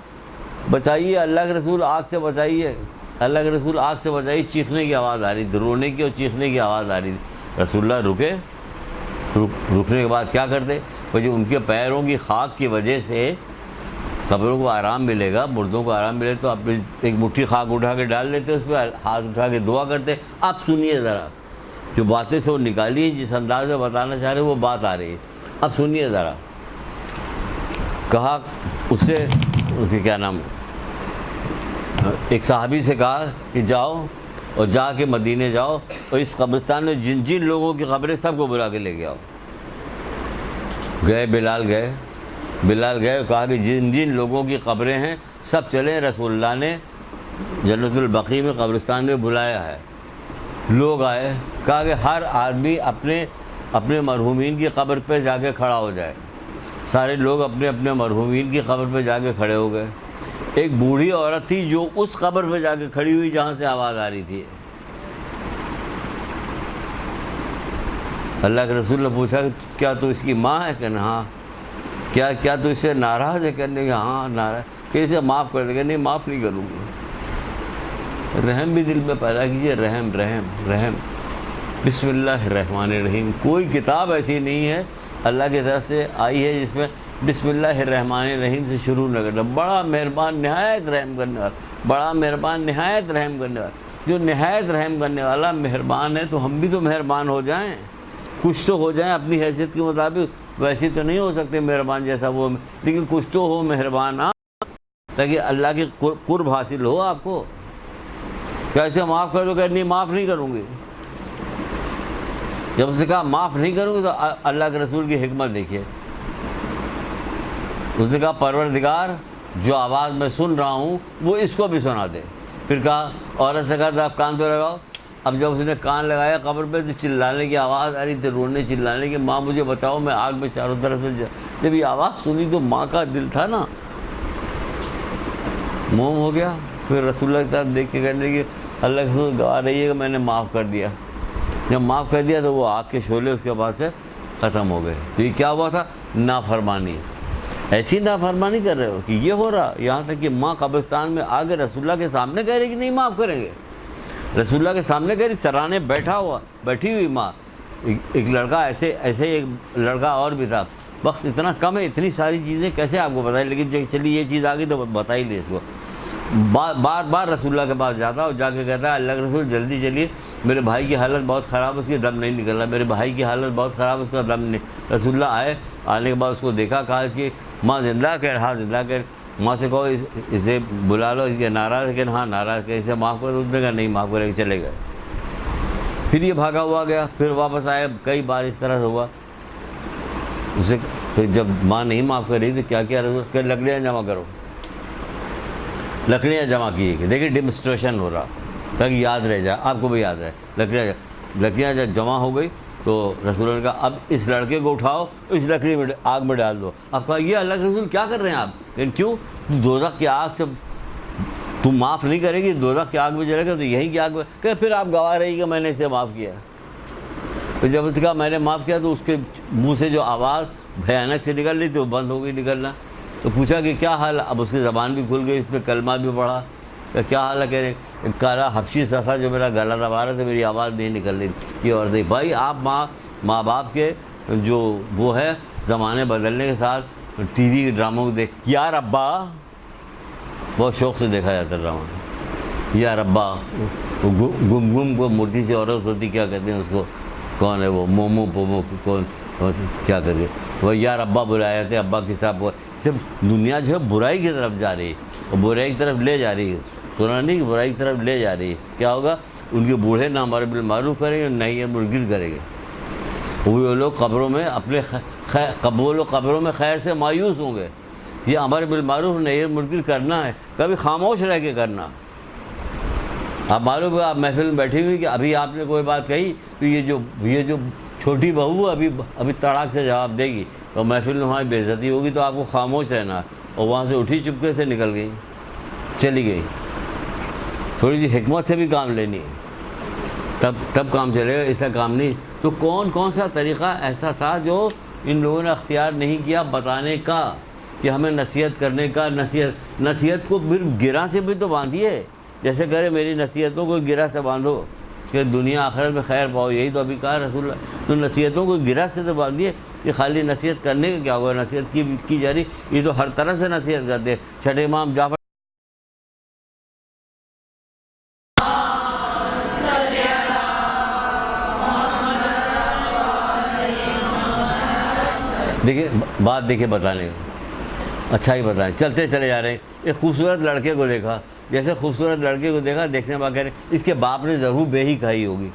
بچائیے، اللہ کے رسول آگ سے بچائیے، اللہ کے رسول آگ سے بچائیے، چیخنے کی آواز آ رہی تھی، رونے کی اور چیخنے کی آواز آ رہی تھی۔ رسول اللہ رکے، رکنے کے بعد کیا کرتے؟ جو ان کے پیروں کی خاک کی وجہ سے قبروں کو آرام ملے گا، مردوں کو آرام ملے، تو آپ ایک مٹھی خاک اٹھا کے ڈال دیتے، اس پہ ہاتھ اٹھا کے دعا کرتے۔ آپ سنیے ذرا، جو باتیں سے وہ نکالی، جس انداز میں بتانا چاہ رہے وہ بات آ رہی ہے، اب سنیے ذرا۔ کہا اس کے کیا نام، ایک صحابی سے کہا کہ جاؤ اور جا کے مدینے جاؤ اور اس قبرستان میں جن جن لوگوں کی قبریں سب کو بلا کے لے کے آؤ۔ گئے بلال گئے اور کہا کہ جن جن لوگوں کی قبریں ہیں سب چلیں، رسول اللہ نے جنت البقیع میں قبرستان میں بلایا ہے۔ لوگ آئے، کہا کہ ہر آدمی اپنے مرحومین کی قبر پہ جا کے کھڑا ہو جائے۔ سارے لوگ اپنے اپنے مرحومین کی قبر پہ جا کے کھڑے ہو گئے۔ ایک بوڑھی عورت تھی جو اس قبر پہ جا کے کھڑی ہوئی جہاں سے آواز آ رہی تھی۔ اللہ کے رسول نے پوچھا کہ کیا تو اس کی ماں ہے؟ کہنا ہاں۔ کیا تو اس سے ناراض ہے؟ کہنے کہ ہاں ناراض۔ کہ اسے معاف کر دے؟ کہ نہیں معاف نہیں کروں گی۔ رحم بھی دل میں پیدا کیجیے، رحم۔ بسم اللہ الرحمن الرحیم۔ کوئی کتاب ایسی نہیں ہے اللہ کی طرف سے آئی ہے جس میں بسم اللہ الرحمن الرحیم سے شروع نہ کرنا۔ بڑا مہربان، نہایت رحم کرنے والا، بڑا مہربان، نہایت رحم کرنے والا۔ جو نہایت رحم کرنے والا مہربان ہے تو ہم بھی تو مہربان ہو جائیں، کچھ تو ہو جائیں اپنی حیثیت کے مطابق۔ ویسے تو نہیں ہو سکتے مہربان جیسا وہ، لیکن کچھ تو ہو مہربان، تاکہ اللہ کی قرب حاصل ہو آپ کو۔ کیسے معاف کر دو؟ کہ نہیں معاف نہیں کروں گی۔ جب اس نے کہا معاف نہیں کروں گی تو اللہ کے رسول کی حکمت دیکھیے۔ اس نے کہا پروردگار جو آواز میں سن رہا ہوں وہ اس کو بھی سنا دے۔ پھر کہا، عورت سے کہا تھا آپ کان تو لگاؤ۔ اب جب اس نے کان لگایا قبر پہ تو چلانے کی آواز آ رہی تھی، رونے چلانے کی، ماں مجھے بتاؤ میں آگ میں چاروں طرف سے۔ جب یہ آواز سنی تو ماں کا دل تھا نا موم ہو گیا۔ پھر رسول اللہ کے ساتھ دیکھ کے کہنے لگی اللہ کے رسول گواہ رہی ہے کہ میں نے معاف کر دیا۔ جب معاف کر دیا تو وہ آگ کے شعلے اس کے پاس سے ختم ہو گئے۔ تو یہ کیا ہوا تھا؟ نافرمانی۔ ایسی نافرمانی کر رہے ہو کہ یہ ہو رہا، یہاں تک کہ ماں قبرستان میں آگے رسول اللہ کے سامنے کہہ رہی کہ نہیں معاف کریں گے۔ رسول اللہ کے سامنے کہہ رہی، سرانے بیٹھی ہوئی ماں۔ ایک لڑکا ایسے ایک لڑکا اور بھی تھا۔ وقت اتنا کم ہے، اتنی ساری چیزیں کیسے آپ کو بتائیں، لیکن چلیے یہ چیز آ گئی تو بتا ہی لیں اس کو۔ بار رسول اللہ کے پاس جاتا اور جا کے کہتا ہے اللہ کے رسول جلدی چلیے، میرے بھائی کی حالت بہت خراب، اس کی دم نہیں نکل رہا، میرے بھائی کی حالت بہت خراب، اس کا دم نہیں۔ رسول اللہ آئے، آنے کے بعد اس کو دیکھا، کہا اس کی ماں زندہ کر، ہاں زندہ کر۔ ماں سے کہو اسے بلا لو، اس کے ناراض ہے کہ ہاں ناراض کر، اسے معاف کر دو۔ اس نے کہا نہیں معاف کرے گا، چلے گئے۔ پھر یہ بھاگا ہوا گیا، پھر واپس آیا، کئی بار اس طرح سے ہوا۔ اسے تو جب ماں نہیں معاف کر رہی تو کیا کیا رسول کہ لکڑیاں جمع کرو، لکڑیاں جمع کی کہ دیکھیے ڈیمونسٹریشن ہو رہا تاکہ یاد رہ جائے، آپ کو بھی یاد رہے۔ لکڑیاں جب جمع ہو گئی تو رسول اللہ نے کہا اب اس لڑکے کو اٹھاؤ، اس لکڑی میں آگ میں ڈال دو۔ اب کہا یہ اللہ کے رسول کیا کر رہے ہیں آپ؟ لیکن کیوں؟ دوزخ کی آگ سے تم معاف نہیں کرے گی، دوزخ کی آگ میں جلے گا تو یہیں کی آگ میں، کہ پھر آپ گواہ رہی کہ میں نے اسے معاف کیا۔ تو جب اس کہا میں نے معاف کیا تو اس کے منہ سے جو آواز بھیانک سے نکل رہی تھی وہ بند ہو گئی نکلنا۔ تو پوچھا کہ کیا حال ہے؟ اب اس کی زبان بھی کھل گئی، اس پہ کلمہ بھی پڑھا کہ کیا حال ہے؟ کہہ رہے ایک کالا حبشی سا تھا جو میرا گلا دبا رہا تھا، میری آواز نہیں نکل رہی تھی۔ یہ عورت بھائی آپ ماں باپ کے جو وہ ہے زمانے بدلنے کے ساتھ ٹی وی کے ڈراموں کو دیکھ، یار ابا بہت شوق سے دیکھا جاتا ڈرامہ، یار ابا گم گم کو موٹی سی عورت ہوتی، کیا کہتے ہیں اس کو، کون ہے وہ مومو پومو کون کیا کر کے وہ یار ابا بلایا جاتے، ابا کس طرح صرف دنیا جو ہے برائی کی طرف جا رہی ہے اور برائی کی طرف لے جا رہی ہے، سنا نہیں کہ برائی کی طرف لے جا رہی ہے۔ کیا ہوگا؟ ان کے بوڑھے نہ امر بالمعروف کریں گے، نہ ہی منکر کریں گے۔ وہ لوگ قبروں میں اپنے وہ لوگ قبروں میں خیر سے مایوس ہوں گے۔ یہ امر بالمعروف نہی منکر کرنا ہے، کبھی خاموش رہ کے کرنا۔ آپ معلوم ہے آپ محفل میں بیٹھی ہوئی کہ ابھی آپ نے کوئی بات کہی تو یہ جو چھوٹی بہو ابھی تڑاک سے جواب دے گی اور محفل میں وہاں بے عزتی ہوگی، تو آپ کو خاموش رہنا ہے۔ اور وہاں سے اٹھی چپکے سے نکل گئی، چلی گئی۔ تھوڑی سی حکمت سے بھی کام لینی ہے، تب کام چلے گا، ایسا کام نہیں۔ تو کون سا طریقہ ایسا تھا جو ان لوگوں نے اختیار نہیں کیا بتانے کا کہ ہمیں نصیحت کرنے کا؟ نصیحت کو پھر گرہ سے بھی تو باندھیے، جیسے کرے میری نصیحتوں کو گرہ سے باندھو کہ دنیا آخرت میں خیر پاؤ، یہی تو ابھی کہا رسول اللہ۔ تو نصیحتوں کو گرہ سے تو باندھیے، یہ خالی نصیحت کرنے کا کیا ہوگا؟ نصیحت کی جا رہی، یہ تو ہر طرح سے نصیحت کرتے ہیں۔ چھٹے امام جعفر دیکھیے بات دیکھیے بتانے کا، اچھا ہی بتائیں، چلتے چلے جا رہے ہیں۔ ایک خوبصورت لڑکے کو دیکھا، جیسے خوبصورت لڑکے کو دیکھا، دیکھنے بعد کہہ رہے اس کے باپ نے ضرور بے ہی کھائی ہوگی۔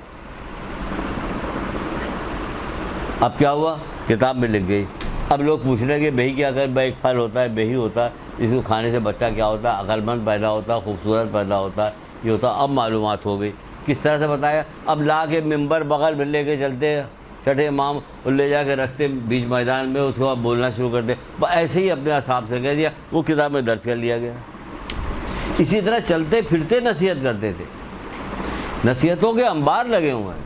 اب کیا ہوا؟ کتاب میں لکھ گئی۔ اب لوگ پوچھ رہے ہیں کہ بہی کیا کر؟ ایک پھل ہوتا ہے، بہی ہوتا ہے، اس کو کھانے سے بچہ کیا ہوتا ہے؟ عقل مند پیدا ہوتا ہے، خوبصورت پیدا ہوتا ہے، یہ ہوتا ہے۔ اب معلومات ہو گئی، کس طرح سے بتایا؟ اب لا کے ممبر بغل میں لے کے چلتے، چھٹے امام لے جا کے رکھتے بیچ میدان میں، اس کے بعد بولنا شروع کرتے۔ ایسے ہی اپنے حساب سے کہہ دیا، وہ کتاب میں درج کر لیا گیا۔ اسی طرح چلتے پھرتے نصیحت کرتے تھے، نصیحتوں کے انبار لگے ہوئے ہیں،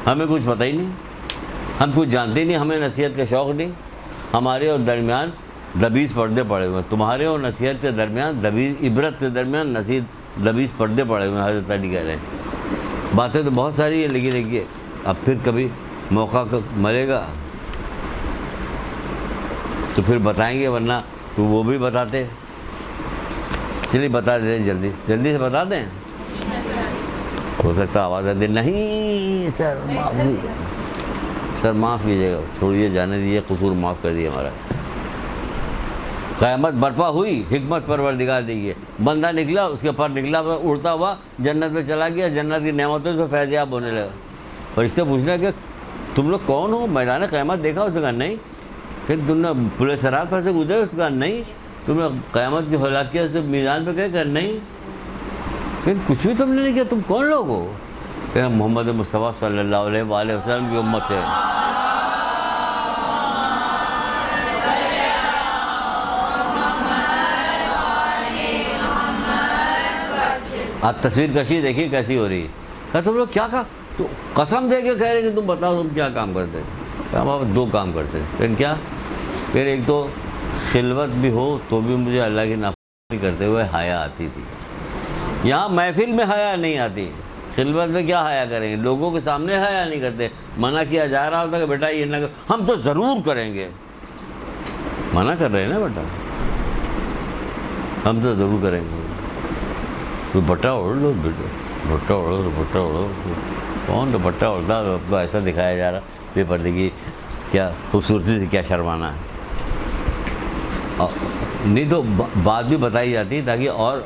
ہمیں کچھ پتہ ہی نہیں، ہم کچھ جانتے نہیں، ہمیں نصیحت کا شوق نہیں۔ ہمارے اور درمیان 20 پردے پڑے ہوئے ہیں، تمہارے اور نصیحت کے درمیان 20 عبرت کے درمیان 20 پردے پڑے ہوئے ہیں۔ حضرت علی کہہ رہے ہیں باتیں تو بہت ساری ہیں، لیکن اب پھر کبھی موقع ملے گا تو پھر بتائیں گے، ورنہ تو وہ بھی بتاتے۔ چلیے بتا دیں، جلدی سے بتا دیں، ہو سکتا آواز آ دے نہیں سر معاف کیجیے، سر معاف کیجیے گا، چھوڑیے جانے دیجیے، قصور معاف کر دیے ہمارا۔ قیامت برپا ہوئی، حکمت پروردگار دیجیے، بندہ نکلا، اس کے پر نکلا، اڑتا ہوا جنت میں چلا گیا، جنت کی نعمتوں سے فیض یاب ہونے لگا۔ فرشتے پوچھنا کہ تم لوگ کون ہو؟ میدان قیامت دیکھا؟ اس نے کہا نہیں۔ پھر تم نے پورے صراط پر سے گزرے؟ اس نے کہا نہیں۔ تم نے قیامت کی ہلاکیت سے میدان پہ کہ نہیں؟ پھر کچھ بھی تم نے نہیں کیا، تم کون لوگ ہو؟ پھر محمد مصطفیٰ صلی اللہ علیہ وآلہ وسلم کی امت سے۔ آپ تصویر کشی دیکھیے کیسی ہو رہی ہے۔ کہا تم لوگ کیا کہا؟ تو قسم دے کے کہہ رہے کہ تم بتاؤ تم کیا کام کرتے تھے؟ ہم آپ 2 کام کرتے تھے۔ پھر کیا؟ پھر ایک تو خلوت بھی ہو تو بھی مجھے اللہ کی نافرمانی کرتے ہوئے حیا آتی تھی۔ یہاں محفل میں حیا نہیں آتی، خلوت میں کیا حیا کریں گے؟ لوگوں کے سامنے حیا نہیں کرتے، منع کیا جا رہا ہوتا کہ بیٹا یہ نہ کر، ہم تو ضرور کریں گے۔ منع کر رہے ہیں نا بیٹا، ہم تو ضرور کریں گے۔ دوپٹہ اوڑھ لو بیٹا، دوپٹہ اوڑھو، دوپٹہ اوڑھو۔ کون دوپٹہ اوڑھتا؟ اب تو ایسا دکھایا جا رہا بے پردگی، کیا خوبصورتی سے کیا شرمانا ہے؟ نہیں تو بات بھی بتائی جاتی تاکہ اور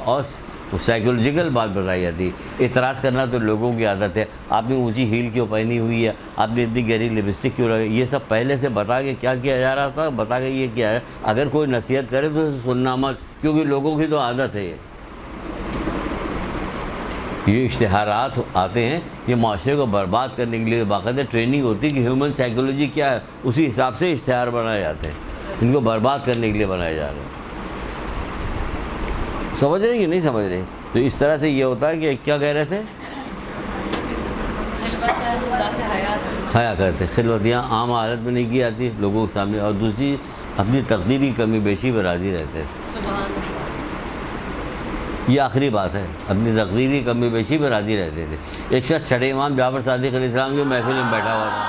وہ سائیکولوجیکل بات بتائی جاتی ہے. اعتراض کرنا تو لوگوں کی عادت ہے. آپ نے اونچی ہیل کیوں پہنی ہوئی ہے, آپ نے اتنی گہری لپسٹک کیوں لگائی, یہ سب پہلے سے بتا کے کیا کیا جا رہا تھا, بتا کے یہ کیا ہے. اگر کوئی نصیحت کرے تو اسے سننا مت, کیونکہ لوگوں کی تو عادت ہے. یہ اشتہارات آتے ہیں, یہ معاشرے کو برباد کرنے کے لیے باقاعدہ ٹریننگ ہوتی ہے کہ ہیومن سائیکولوجی کیا ہے, اسی حساب سے اشتہار بنائے جاتے ہیں. ان کو برباد کرنے کے لیے بنائے جا رہے ہیں. سمجھ رہے ہیں کہ نہیں سمجھ رہے؟ تو اس طرح سے یہ ہوتا ہے کہ کیا کہہ رہے تھے, حیا کرتے. خلوتیاں عام حالت میں نہیں کی جاتی لوگوں کے سامنے. اور دوسری اپنی تقدیر کی کمی بیشی پر راضی رہتے تھے. یہ آخری بات ہے, اپنی تقدیر کی کمی بیشی پر راضی رہتے تھے. ایک شخص چھٹے امام جعفر صادق علیہ السلام کی محفل میں بیٹھا ہوا تھا.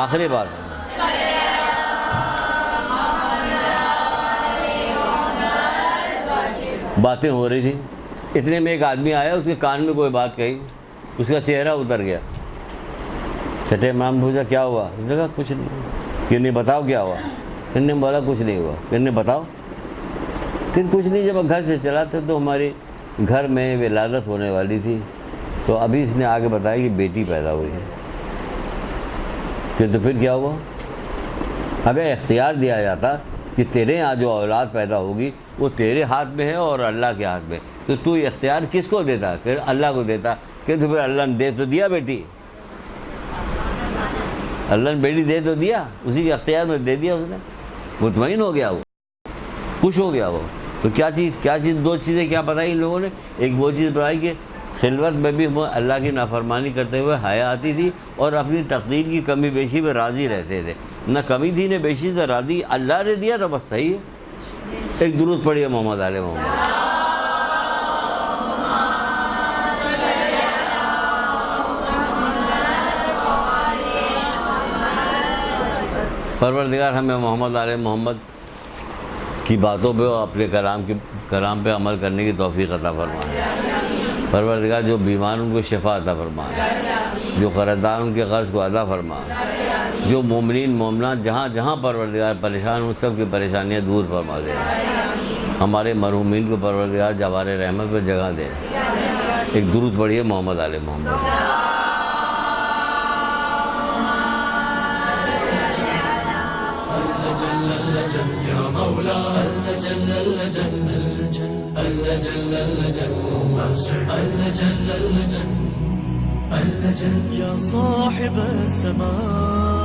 آخری بات ہے. باتیں ہو رہی تھیں, اتنے میں ایک آدمی آیا, اس کے کان میں کوئی بات کہی, اس کا چہرہ اتر گیا. چھٹے امام پوچھا کیا ہوا, اس نے کہا کچھ نہیں. کہ نہیں بتاؤ کیا ہوا. پھر نے بولا کچھ نہیں ہوا. پھر نے بتاؤ. پھر کچھ نہیں. جب گھر سے چلا تھا تو ہماری گھر میں ولادت ہونے والی تھی, تو ابھی اس نے آگے بتایا کہ بیٹی پیدا ہوئی ہے. کہ تو پھر کیا ہوا. اگر اختیار دیا جاتا کہ تیرے یہاں جو اولاد پیدا ہوگی وہ تیرے ہاتھ میں ہے اور اللہ کے ہاتھ میں, تو اختیار کس کو دیتا, کہ اللہ کو دیتا. کہ تو پھر اللہ نے دے تو دیا بیٹی, اللہ نے بیٹی دے تو دیا, اسی کے اختیار میں دے دیا. اس نے مطمئن ہو گیا, وہ خوش ہو گیا. وہ تو کیا چیز دو چیزیں کیا بتائی ان لوگوں نے. ایک وہ چیز بتائی کہ خلوت میں بھی اللہ کی نافرمانی کرتے ہوئے حیا آتی تھی, اور اپنی تقدیر کی کمی بیشی پہ راضی رہتے تھے. نہ کمی تھی نہ بیشی سے راضی, اللہ نے دیا تو بس صحیح ہے. ایک درود پڑھیے محمد آل محمد. پروردگار ہمیں محمد آل محمد کی باتوں پہ اور اپنے کلام پہ عمل کرنے کی توفیق عطا فرمائے. پروردگار جو بیمار ان کو شفا عطا فرمائے, جو قرضدار ان کے قرض کو ادا فرمائے, جو مومنین مومنات جہاں جہاں پروردگار پریشان ان سب کی پریشانیاں دور فرما دے. ہمارے مرحومین کو پروردگار جوار رحمت پہ جگہ دے. ایک درود پڑھیے محمد آل محمد. يا صاحب السماء